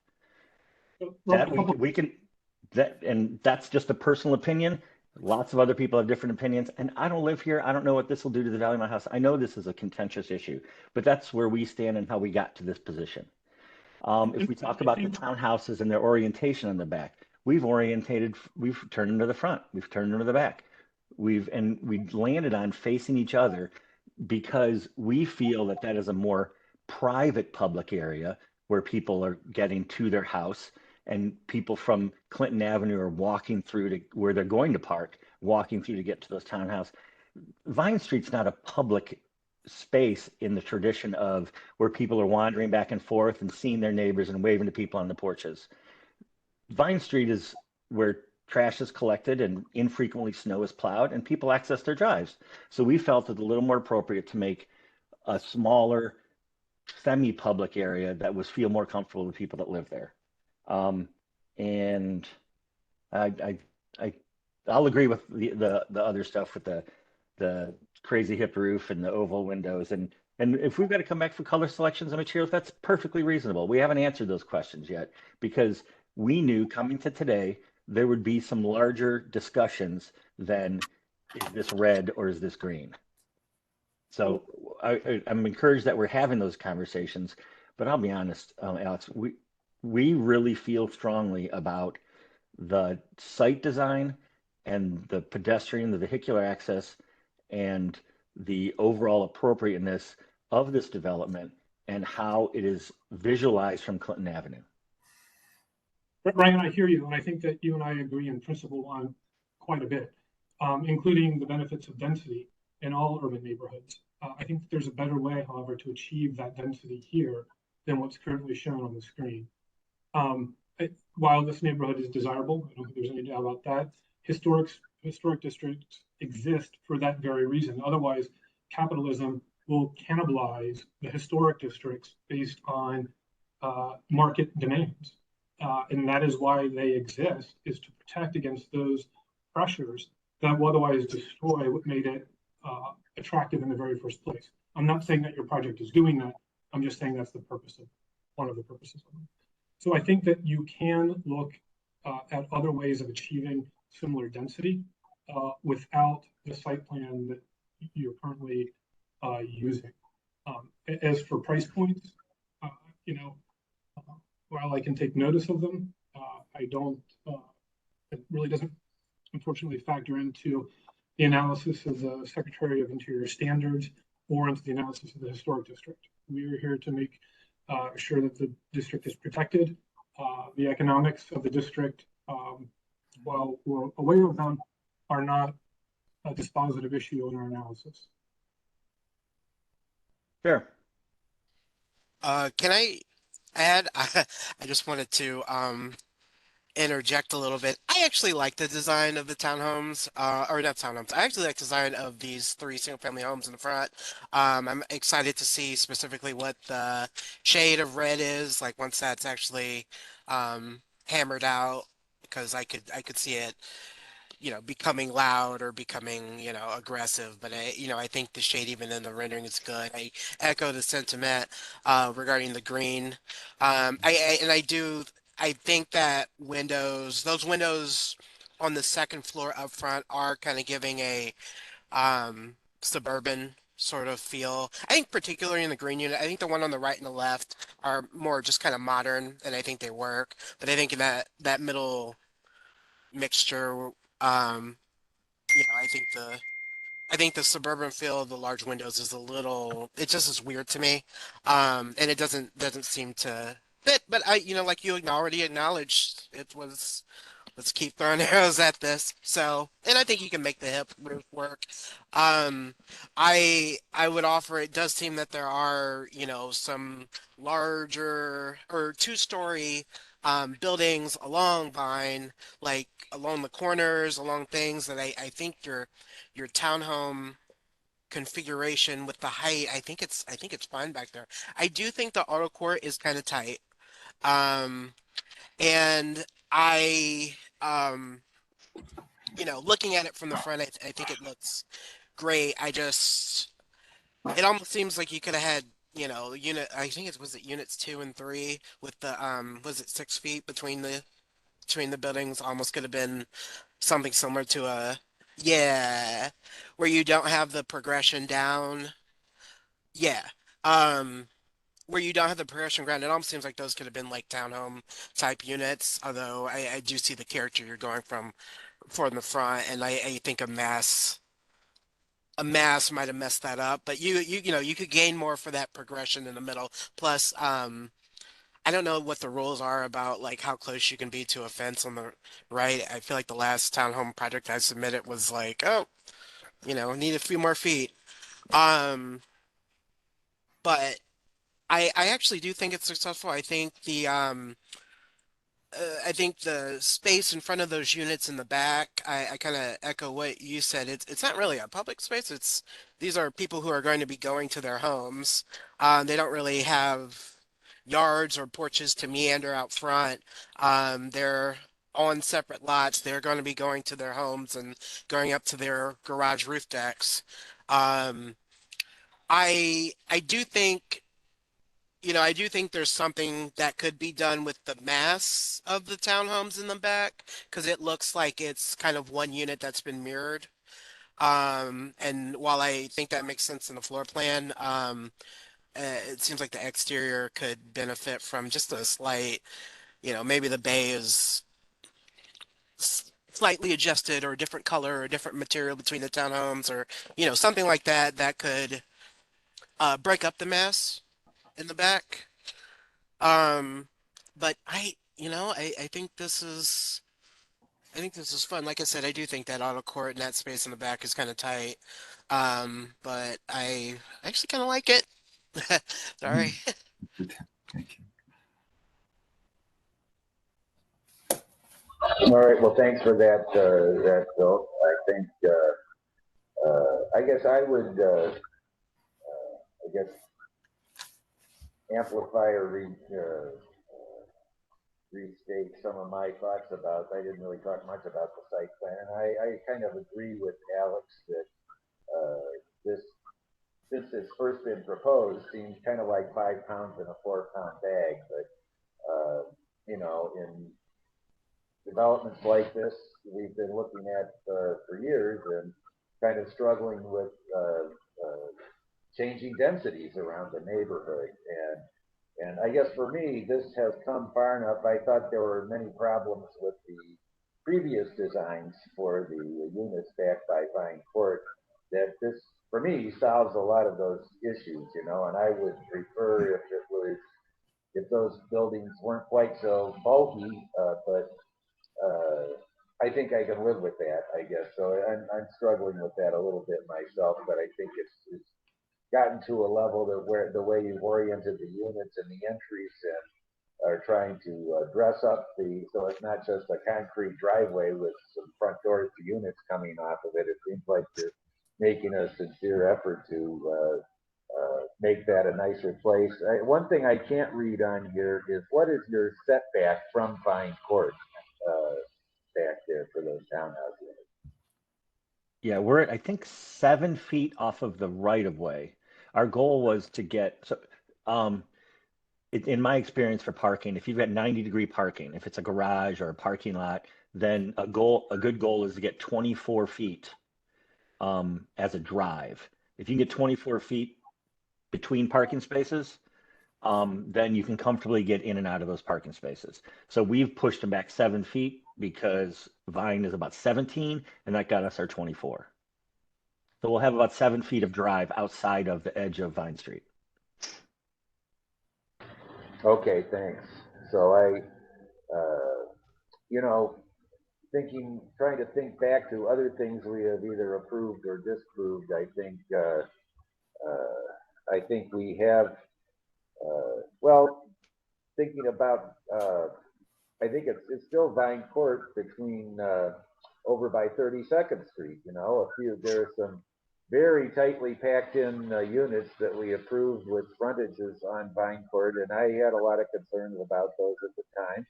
Speaker 10: And that's just a personal opinion. Lots of other people have different opinions, and I don't live here. I don't know what this will do to the value of my house. I know this is a contentious issue, but that's where we stand and how we got to this position. If we talk about the townhouses and their orientation on the back, we've turned them to the front, we've turned them to the back. We landed on facing each other because we feel that that is a more private public area where people are getting to their house and people from Clinton Avenue are walking through to where they're going to park, walking through to get to those townhouses. Vine Street's not a public space in the tradition of where people are wandering back and forth and seeing their neighbors and waving to people on the porches. Vine Street is where trash is collected and infrequently snow is plowed and people access their drives. So we felt it a little more appropriate to make a smaller semi-public area that was feel more comfortable with people that live there. And I'll agree with the other stuff with the crazy hip roof and the oval windows. And if we've got to come back for color selections and materials, that's perfectly reasonable. We haven't answered those questions yet because we knew coming to today, there would be some larger discussions than is this red or is this green? So I'm encouraged that we're having those conversations, but I'll be honest, Alex, we really feel strongly about the site design and the pedestrian, the vehicular access, and the overall appropriateness of this development and how it is visualized from Clinton Avenue.
Speaker 8: Ryan, I hear you, and I think that you and I agree in principle on quite a bit, including the benefits of density in all urban neighborhoods. I think that there's a better way, however, to achieve that density here than what's currently shown on the screen. While this neighborhood is desirable, I don't think there's any doubt about that, historic districts exist for that very reason. Otherwise, capitalism will cannibalize the historic districts based on market demands. And that is why they exist, is to protect against those pressures that will otherwise destroy what made it attractive in the very first place. I'm not saying that your project is doing that. I'm just saying that's the purpose of one of the purposes of it. So I think that you can look at other ways of achieving similar density without the site plan that you're currently using. As for price points, while I can take notice of them, I don't, it really doesn't unfortunately factor into the analysis of the Secretary of Interior standards or into the analysis of the historic district. We are here to make sure that the district is protected. The economics of the district, while we're aware of them, are not a dispositive issue in our analysis.
Speaker 10: Sure.
Speaker 7: Can I add? I just wanted to interject a little bit. I actually like the design of the townhomes, or not townhomes. I actually like the design of these 3 single-family homes in the front. I'm excited to see specifically what the shade of red is, like once that's actually hammered out, because I could see it, becoming loud or becoming, aggressive. But I think the shade even in the rendering is good. I echo the sentiment regarding the green. I think that those windows on the second floor up front are kind of giving a suburban sort of feel. I think particularly in the green unit, I think the one on the right and the left are more just kind of modern, and I think they work. But I think in that middle mixture, I think the suburban feel of the large windows is it just is weird to me. And it doesn't seem to fit, but like you already acknowledged, let's keep throwing arrows at this. So, and I think you can make the hip roof work. I would offer, it does seem that there are, some larger or 2-story buildings along Vine, like along the corners, along things that I think your townhome configuration with the height, I think it's fine back there. I do think the auto court is kind of tight. And I looking at it from the front, I think it looks great. It almost seems like you could have had, I think was it units 2 and 3 with the was it 6 feet between the buildings? Almost could have been something similar to Yeah, where you don't have the progression down. Yeah. Um, where you don't have the progression ground, it almost seems like those could have been like townhome type units, although I do see the character you're going from the front, and I think a mass might have messed that up, but you could gain more for that progression in the middle. Plus, I don't know what the rules are about like how close you can be to a fence on the right. I feel like the last townhome project I submitted was like, oh, need a few more feet. Um, but I actually do think it's successful. I think the space in front of those units in the back, I kind of echo what you said. It's not really a public space. These are people who are going to be going to their homes. They don't really have yards or porches to meander out front. They're on separate lots. They're going to be going to their homes and going up to their garage roof decks. Um, I do think. I do think there's something that could be done with the mass of the townhomes in the back because it looks like it's kind of one unit that's been mirrored. And while I think that makes sense in the floor plan, it seems like the exterior could benefit from just a slight, maybe the bay is slightly adjusted or a different color or a different material between the townhomes or, something like that that could break up the mass in the back. Um, but I think this is fun. Like I said, I do think that auto court and that space in the back is kind of tight. But I actually kind of like it. Sorry.
Speaker 11: Thank you.
Speaker 3: All right, well, thanks for that, Bill. I think, I guess I would, I guess, amplify or restate some of my thoughts about. I didn't really talk much about the site plan, and I kind of agree with Alex that this, since it's first been proposed, seems kind of like 5 pounds in a 4-pound bag. But in developments like this, we've been looking at for years and kind of struggling with changing densities around the neighborhood. And I guess for me, this has come far enough. I thought there were many problems with the previous designs for the units backed by Vine Court that this, for me, solves a lot of those issues, and I would prefer if those buildings weren't quite so bulky, but I think I can live with that, I guess. So I'm struggling with that a little bit myself, but I think it's gotten to a level that where the way you've oriented the units and the entries and are trying to dress up so it's not just a concrete driveway with some front doors to units coming off of it. It seems like you're making a sincere effort to make that a nicer place. One thing I can't read on here is what is your setback from Vine Court back there for those townhouse units?
Speaker 10: Yeah, we're at, I think, 7 feet off of the right of way. Our goal was to get, so, in my experience for parking, if you've got 90-degree parking, if it's a garage or a parking lot, then a good goal is to get 24 feet as a drive. If you can get 24 feet between parking spaces, then you can comfortably get in and out of those parking spaces. So we've pushed them back 7 feet because Vine is about 17, and that got us our 24. So we'll have about 7 feet of drive outside of the edge of Vine Street.
Speaker 3: Okay, thanks. So trying to think back to other things we have either approved or disproved, I think we have, thinking about, I think it's still Vine Court between, over by 32nd Street, there are some very tightly packed in units that we approved with frontages on Vine Court, and I had a lot of concerns about those at the time.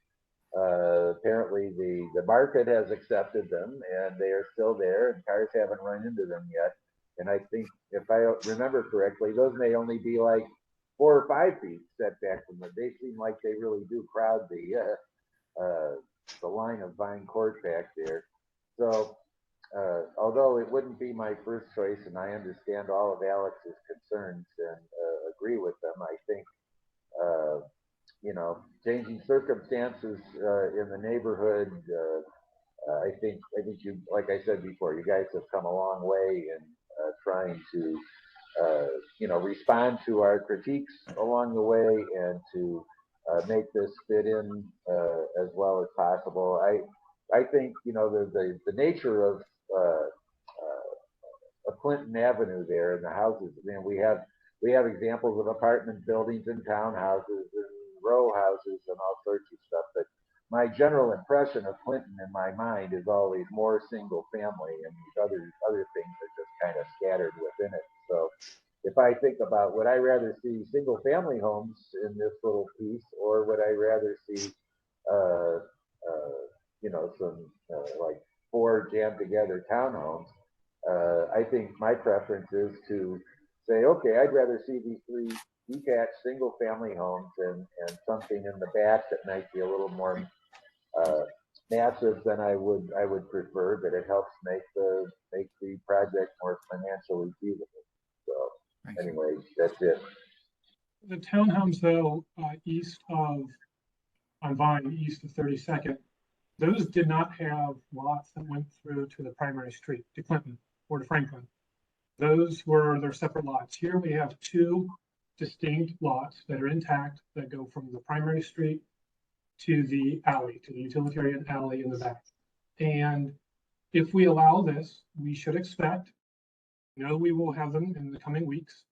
Speaker 3: Apparently the market has accepted them and they are still there and cars haven't run into them yet. And I think if I remember correctly, those may only be like 4 or 5 feet setback from them. They seem like they really do crowd the line of Vine Court back there. So although it wouldn't be my first choice, and I understand all of Alex's concerns and agree with them, I think, you know, changing circumstances in the neighborhood. I think you, like I said before, you guys have come a long way in trying to, you know, respond to our critiques along the way and to make this fit in as well as possible. I think, you know, the nature of Clinton Avenue there and the houses. I mean, we have examples of apartment buildings and townhouses and row houses and all sorts of stuff. But my general impression of Clinton in my mind is always more single family, and these other things are just kind of scattered within it. So if I think about, would I rather see single family homes in this little piece, or would I rather see uh, you know, some like 4 jammed together townhomes? I think my preference is to say, okay, I'd rather see these 3 detached single family homes and something in the back that might be a little more uh, massive than I would prefer, but it helps make the project more financially feasible. So anyway, that's it.
Speaker 8: The townhomes though, east of, on Vine, east of 32nd, those did not have lots that went through to the primary street, to Clinton or to Franklin. Those were their separate lots. Here we have 2 distinct lots that are intact that go from the primary street to the alley, to the utilitarian alley in the back. And if we allow this, we should expect, you know, we will have them in the coming weeks,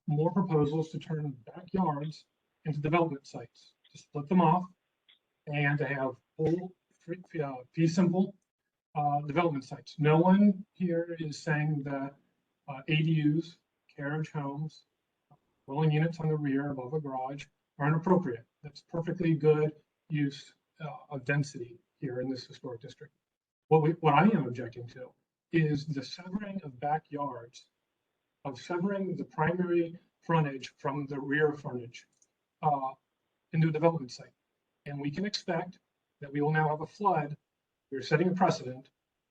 Speaker 8: more proposals to turn backyards into development sites, to split them off and to have full, fee simple development sites. No one here is saying that ADUs, carriage homes, dwelling units on the rear above a garage are inappropriate. That's perfectly good use of density here in this historic district. What I am objecting to is the severing of backyards, of severing the primary frontage from the rear frontage into a development site. And we can expect that we will now have a flood. We're setting a precedent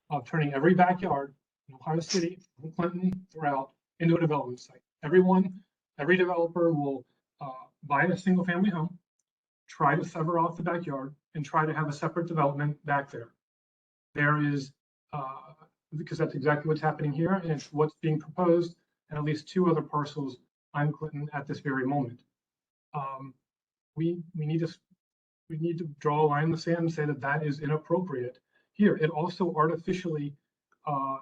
Speaker 8: of turning every backyard in Ohio City, from Clinton throughout, into a development site. Every developer will buy a single family home, try to sever off the backyard, and try to have a separate development back there. There is, because that's exactly what's happening here, and it's what's being proposed at least 2 other parcels on Clinton at this very moment. We need to draw a line in the sand and say that that is inappropriate here. It also artificially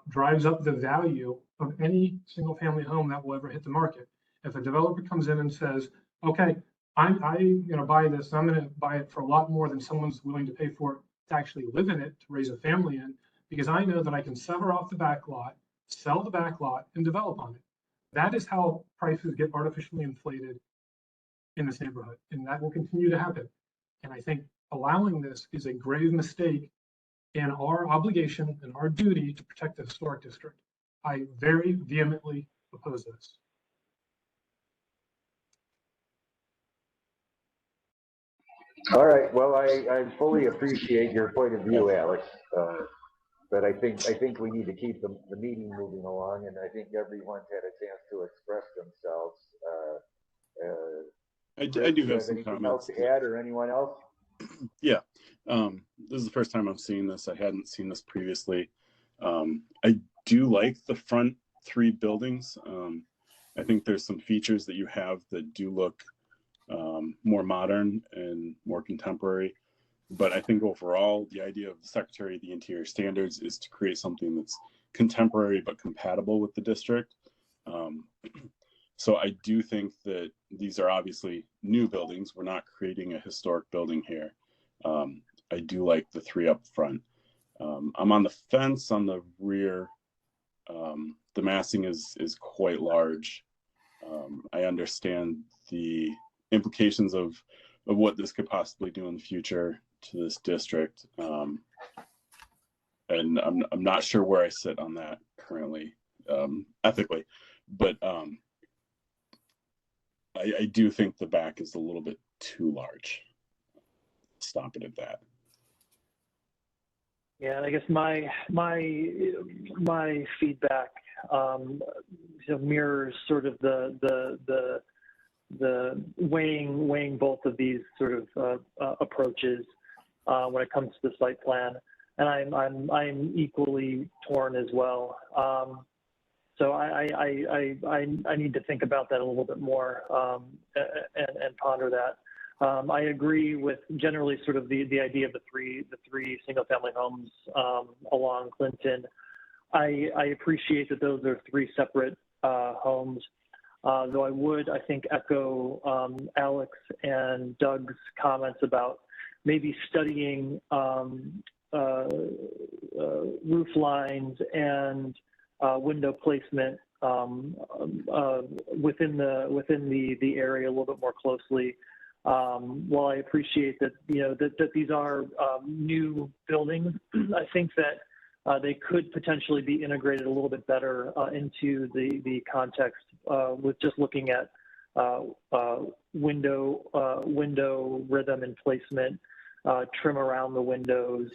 Speaker 8: drives up the value of any single family home that will ever hit the market. If a developer comes in and says, okay, I'm going to buy this, I'm going to buy it for a lot more than someone's willing to pay for it to actually live in it, to raise a family in, because I know that I can sever off the back lot, sell the back lot, and develop on it. That is how prices get artificially inflated in this neighborhood, and that will continue to happen. And I think allowing this is a grave mistake in our obligation and our duty to protect the historic district. I very vehemently oppose this.
Speaker 3: All right. Well, I fully appreciate your point of view, Alex. But I think we need to keep the meeting moving along, and I think everyone's had a chance to express themselves.
Speaker 6: I do have some
Speaker 3: anything
Speaker 6: comments
Speaker 3: else to add, or anyone else?
Speaker 6: Yeah, this is the first time I'm seeing this. I hadn't seen this previously. I do like the front 3 buildings. I think there's some features that you have that do look more modern and more contemporary. But I think overall, the idea of the Secretary of the Interior Standards is to create something that's contemporary but compatible with the district. So I do think that these are obviously new buildings. We're not creating a historic building here. I do like the 3 up front. I'm on the fence on the rear. The massing is quite large. I understand the implications of what this could possibly do in the future to this district. And I'm not sure where I sit on that currently, ethically, but I do think the back is a little bit too large. Stop it at that.
Speaker 4: Yeah, I guess my feedback mirrors sort of the weighing both of these sort of approaches when it comes to the site plan, and I'm equally torn as well. So I need to think about that a little bit more and ponder that. I agree with generally sort of the idea of the three single family homes along Clinton. I appreciate that those are three separate homes, though I would, I think, echo Alex and Doug's comments about maybe studying roof lines and window placement within the area a little bit more closely. While I appreciate that, that these are new buildings, I think that they could potentially be integrated a little bit better into the context with just looking at window rhythm and placement, trim around the windows,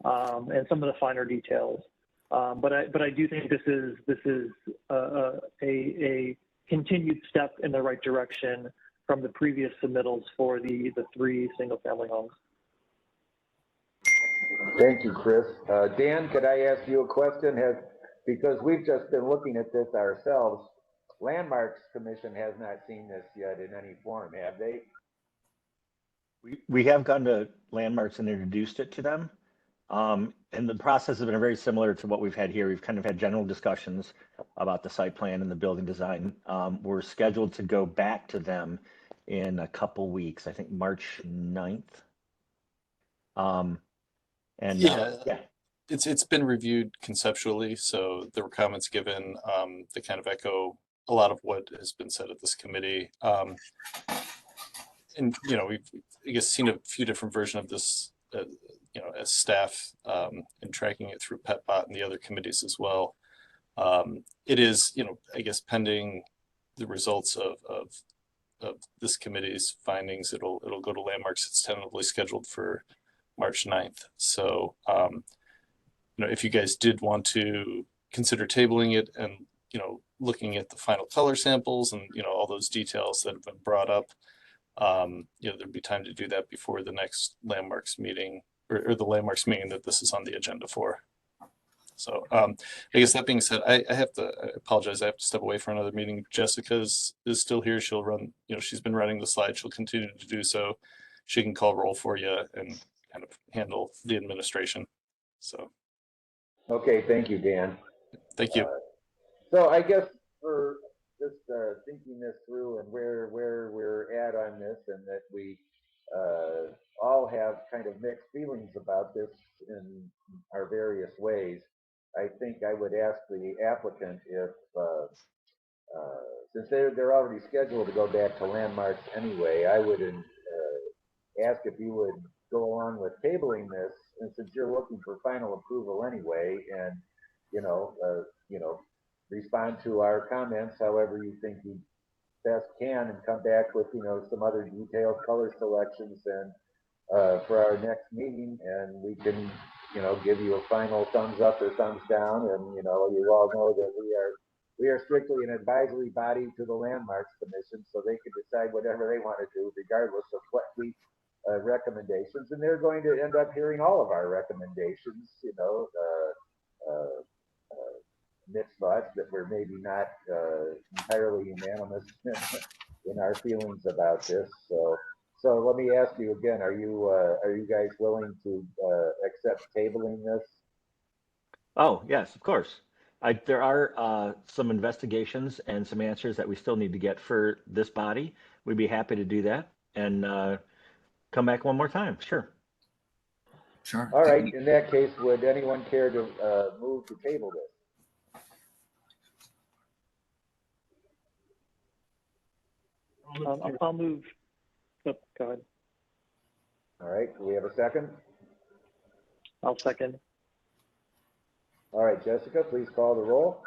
Speaker 4: and some of the finer details. But I do think this is a continued step in the right direction from the previous submittals for the three single family homes.
Speaker 3: Thank you, Chris. Dan, could I ask you a question? Because we've just been looking at this ourselves, Landmarks Commission has not seen this yet in any form, have they?
Speaker 10: We have gone to Landmarks and introduced it to them. And the process has been very similar to what we've had here. We've kind of had general discussions about the site plan and the building design. We're scheduled to go back to them in a couple weeks, I think March 9th.
Speaker 1: It's been reviewed conceptually, so there were comments given that kind of echo a lot of what has been said at this committee. And we've, I guess, seen a few different versions of this as staff and tracking it through PetBot and the other committees as well. It is, I guess, pending the results of this committee's findings, it'll go to Landmarks. It's tentatively scheduled for March 9th. So, if you guys did want to consider tabling it and, looking at the final color samples and, all those details that have been brought up, there'd be time to do that before the next Landmarks meeting or the Landmarks meeting that this is on the agenda for. So I guess that being said, I apologize. I have to step away for another meeting. Jessica is still here. She'll run, she's been running the slide. She'll continue to do so. She can call roll for you and kind of handle the administration. So.
Speaker 3: Okay, thank you, Dan.
Speaker 1: Thank you.
Speaker 3: So I guess for just thinking this through and where we're at on this, and that we all have kind of mixed feelings about this in our various ways, I think I would ask the applicant if, since they're already scheduled to go back to Landmarks anyway, I would ask if you would go along with tabling this, and since you're looking for final approval anyway, and respond to our comments however you think you best can, and come back with some other detailed color selections and for our next meeting, and we can give you a final thumbs up or thumbs down. And you all know that we are strictly an advisory body to the Landmarks Commission, so they can decide whatever they want to do regardless of what we recommendations, and they're going to end up hearing all of our recommendations, mixed thoughts that were maybe not entirely unanimous in our feelings about this. So let me ask you again, are you guys willing to accept tabling this?
Speaker 10: Oh, yes, of course. There are some investigations and some answers that we still need to get for this body. We'd be happy to do that and come back one more time. Sure.
Speaker 11: Sure.
Speaker 3: All right. In that case, would anyone care to move to table this?
Speaker 4: I'll move. Oh, go ahead.
Speaker 3: All right. Do we have a second?
Speaker 4: I'll second.
Speaker 3: All right, Jessica, please call the roll.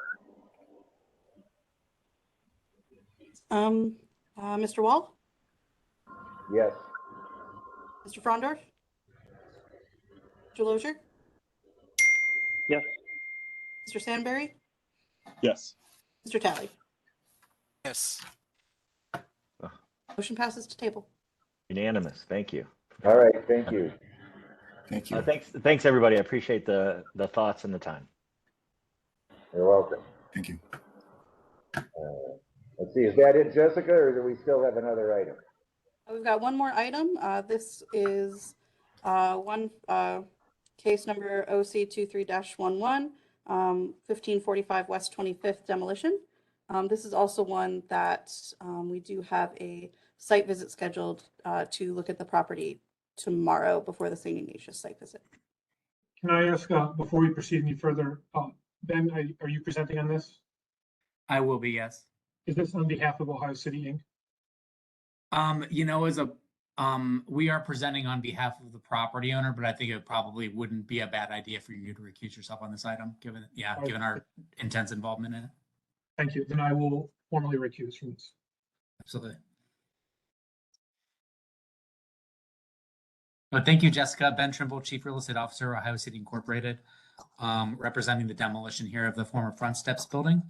Speaker 12: Mr. Wall?
Speaker 3: Yes.
Speaker 12: Mr. Frondorf? Mr. Lozier?
Speaker 4: Yes.
Speaker 12: Mr. Sandberry,
Speaker 6: Yes.
Speaker 12: Mr. Talley.
Speaker 7: Yes.
Speaker 12: Motion passes to table.
Speaker 10: Unanimous. Thank you.
Speaker 3: All right, thank you.
Speaker 11: Thank you.
Speaker 10: Thanks everybody. I appreciate the thoughts and the time.
Speaker 3: You're welcome.
Speaker 11: Thank you.
Speaker 3: Let's see, is that it, Jessica, or do we still have another item?
Speaker 12: We've got one more item. This is case number OC 23-11, 1545 West 25th demolition. This is also one that we do have a site visit scheduled to look at the property tomorrow before the St. Ignatius site visit.
Speaker 8: Can I ask, before we proceed any further, Ben, are you presenting on this?
Speaker 13: I will be, yes.
Speaker 8: Is this on behalf of Ohio City Inc.?
Speaker 13: We are presenting on behalf of the property owner, but I think it probably wouldn't be a bad idea for you to recuse yourself on this item, given our intense involvement in it.
Speaker 8: Thank you. Then I will formally recuse from this.
Speaker 13: Absolutely. But thank you, Jessica. Ben Trimble, Chief Real Estate Officer, Ohio City Incorporated, representing the demolition here of the former Front Steps building.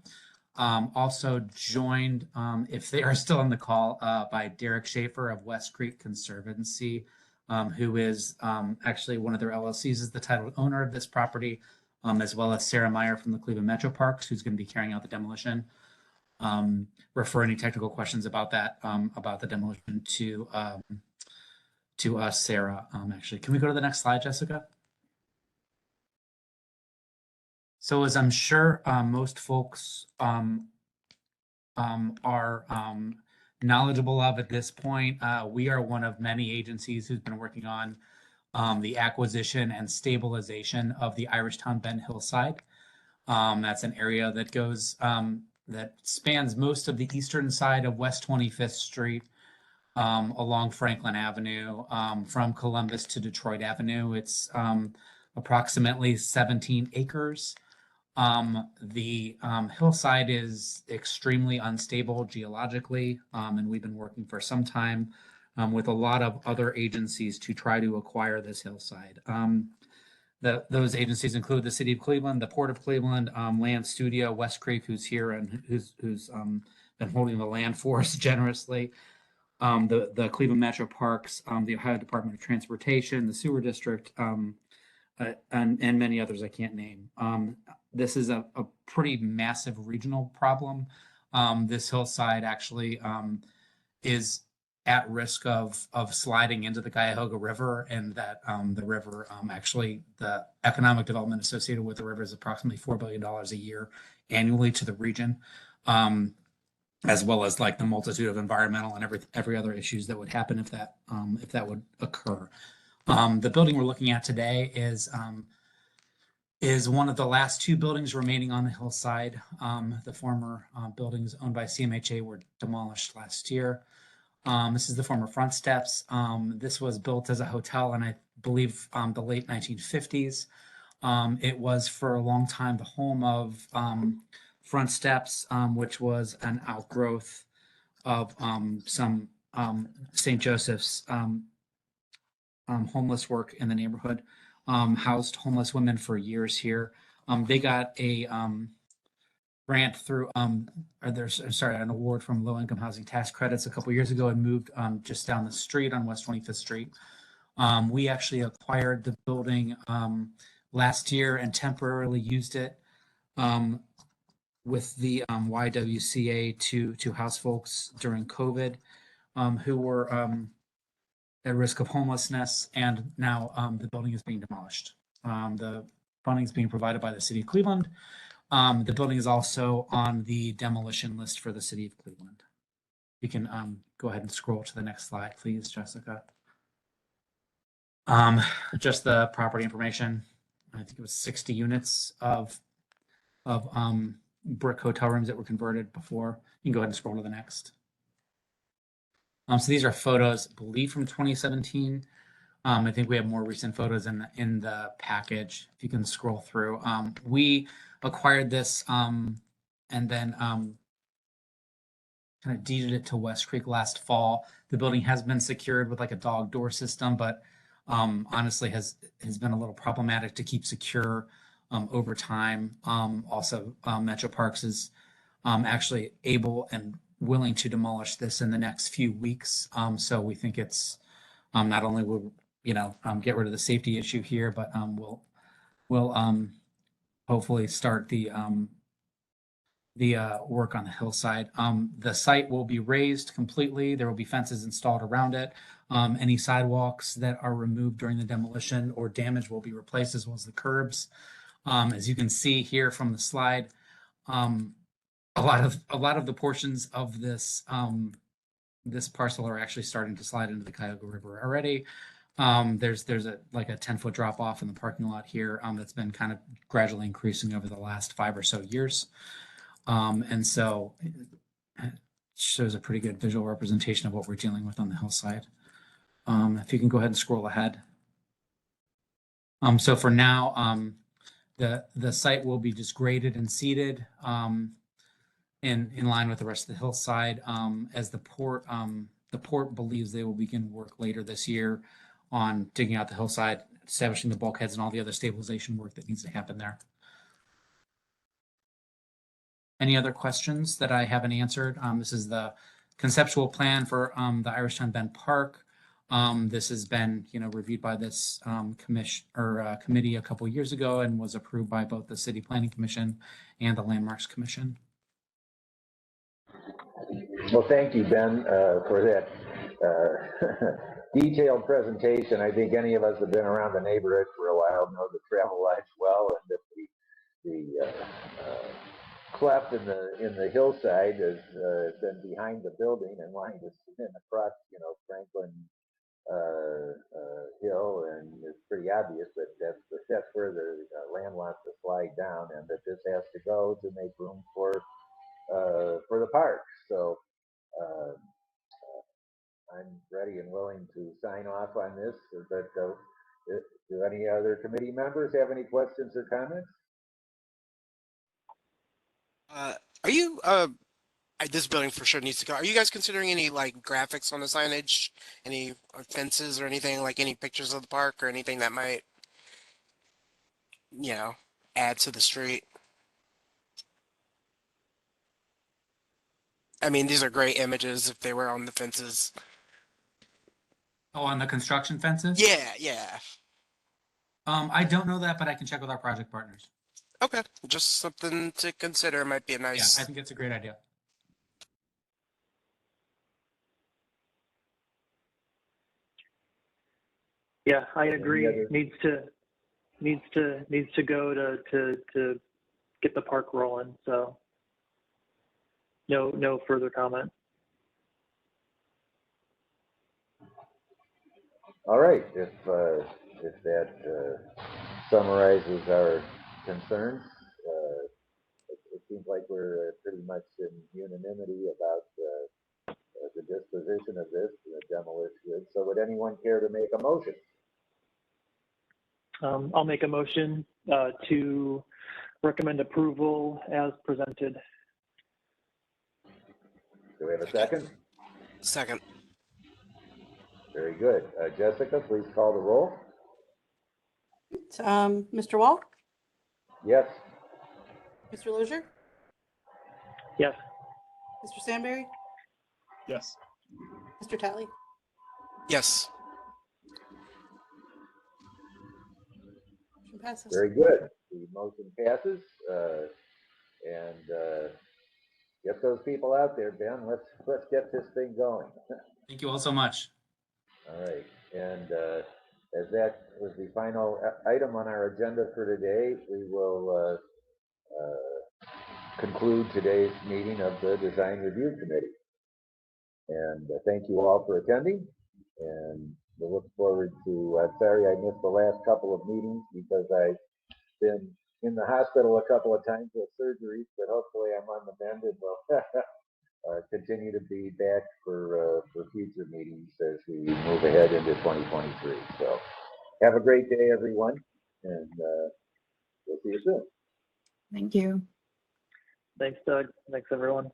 Speaker 13: Also joined, if they are still on the call, by Derek Schaefer of West Creek Conservancy, who is actually one of their LLCs, is the title owner of this property, as well as Sarah Meyer from the Cleveland Metro Parks, who's going to be carrying out the demolition. Refer any technical questions about that, about the demolition to Sarah. Actually, can we go to the next slide, Jessica? So as I'm sure most folks are knowledgeable of at this point, we are one of many agencies who's been working on the acquisition and stabilization of the Irishtown Bend hillside. That's an area that goes, that spans most of the eastern side of West 25th Street, along Franklin Avenue, from Columbus to Detroit Avenue. It's approximately 17 acres. The hillside is extremely unstable geologically, and we've been working for some time with a lot of other agencies to try to acquire this hillside. Those agencies include the City of Cleveland, the Port of Cleveland, Land Studio, West Creek, who's here and who's been holding the land for us generously, the Cleveland Metro Parks, the Ohio Department of Transportation, the Sewer District, and many others I can't name. This is a pretty massive regional problem. This hillside actually is at risk of sliding into the Cuyahoga River, and that the river, actually the economic development associated with the river is approximately $4 billion a year annually to the region, as well as like the multitude of environmental and every other issues that would happen if that would occur. The building we're looking at today is one of the last two buildings remaining on the hillside. The former buildings owned by CMHA were demolished last year. This is the former Front Steps. This was built as a hotel in, I believe, the late 1950s. It was for a long time the home of Front Steps, which was an outgrowth of some St. Joseph's homeless work in the neighborhood. Housed homeless women for years here. They got a grant through, an award from Low Income Housing Tax Credits a couple years ago and moved just down the street on West 25th Street. We actually acquired the building last year and temporarily used it with the YWCA to house folks during COVID who were at risk of homelessness, and now the building is being demolished. The funding is being provided by the City of Cleveland. The building is also on the demolition list for the City of Cleveland. You can go ahead and scroll to the next slide, please, Jessica. Just the property information. I think it was 60 units of brick hotel rooms that were converted before. You can go ahead and scroll to the next. So these are photos, I believe, from 2017. I think we have more recent photos in the package. If you can scroll through, we acquired this and then kind of deeded it to West Creek last fall. The building has been secured with like a dog door system, but honestly has been a little problematic to keep secure over time. Also, Metro Parks is actually able and willing to demolish this in the next few weeks. So we think it's not only will get rid of the safety issue here, but we'll hopefully start the work on the hillside. The site will be raised completely. There will be fences installed around it. Any sidewalks that are removed during the demolition or damage will be replaced, as well as the curbs. As you can see here from the slide, a lot of the portions of this this parcel are actually starting to slide into the Cuyahoga River already. There's a 10-foot drop off in the parking lot here that's been kind of gradually increasing over the last 5 or so years. And so it shows a pretty good visual representation of what we're dealing with on the hillside. If you can go ahead and scroll ahead. So for now, the site will be just graded and seeded in line with the rest of the hillside. As the port believes they will begin work later this year on digging out the hillside, establishing the bulkheads, and all the other stabilization work that needs to happen there. Any other questions that I haven't answered? This is the conceptual plan for the Irishtown Bend Park. This has been, reviewed by this committee a couple years ago and was approved by both the City Planning Commission and the Landmarks Commission.
Speaker 3: Well, thank you, Ben, for that detailed presentation. I think any of us have been around the neighborhood for a while know the travel lights well, and that the cleft in the hillside has been behind the building and lined in across, Franklin Hill, and it's pretty obvious that that's where the land wants to slide down, and that this has to go to make room for the park. So I'm ready and willing to sign off on this. But do any other committee members have any questions or comments?
Speaker 7: Are you this building for sure needs to go. Are you guys considering any graphics on the signage, any fences or anything, like any pictures of the park or anything that might, add to the street? I mean, these are great images if they were on the fences.
Speaker 13: Oh, on the construction fences?
Speaker 7: Yeah.
Speaker 13: I don't know that, but I can check with our project partners.
Speaker 7: Okay, just something to consider. Might be a nice.
Speaker 13: Yeah, I think it's a great idea.
Speaker 4: Yeah, I agree. Needs to go to get the park rolling. So no further comment.
Speaker 3: All right, if that summarizes our concerns, it seems like we're pretty much in unanimity about the disposition of this, the demolition. So would anyone care to make a motion?
Speaker 4: I'll make a motion to recommend approval as presented.
Speaker 3: Do we have a second?
Speaker 7: Second.
Speaker 3: Very good. Jessica, please call the roll.
Speaker 12: Mr. Wall?
Speaker 3: Yes.
Speaker 12: Mr. Lozier?
Speaker 4: Yes.
Speaker 12: Mr. Sandberry?
Speaker 6: Yes.
Speaker 12: Mr. Talley?
Speaker 7: Yes.
Speaker 12: Motion passes.
Speaker 3: Very good. The motion passes. And get those people out there, Ben. Let's get this thing going.
Speaker 13: Thank you all so much.
Speaker 3: All right. And as that was the final item on our agenda for today, we will conclude today's meeting of the Design Review Committee. And thank you all for attending. And we look forward to, I'm sorry I missed the last couple of meetings because I've been in the hospital a couple of times with surgeries, but hopefully I'm on the mend and we'll continue to be back for future meetings as we move ahead into 2023. So have a great day, everyone, and we'll see you soon.
Speaker 14: Thank you.
Speaker 4: Thanks, Doug. Thanks, everyone.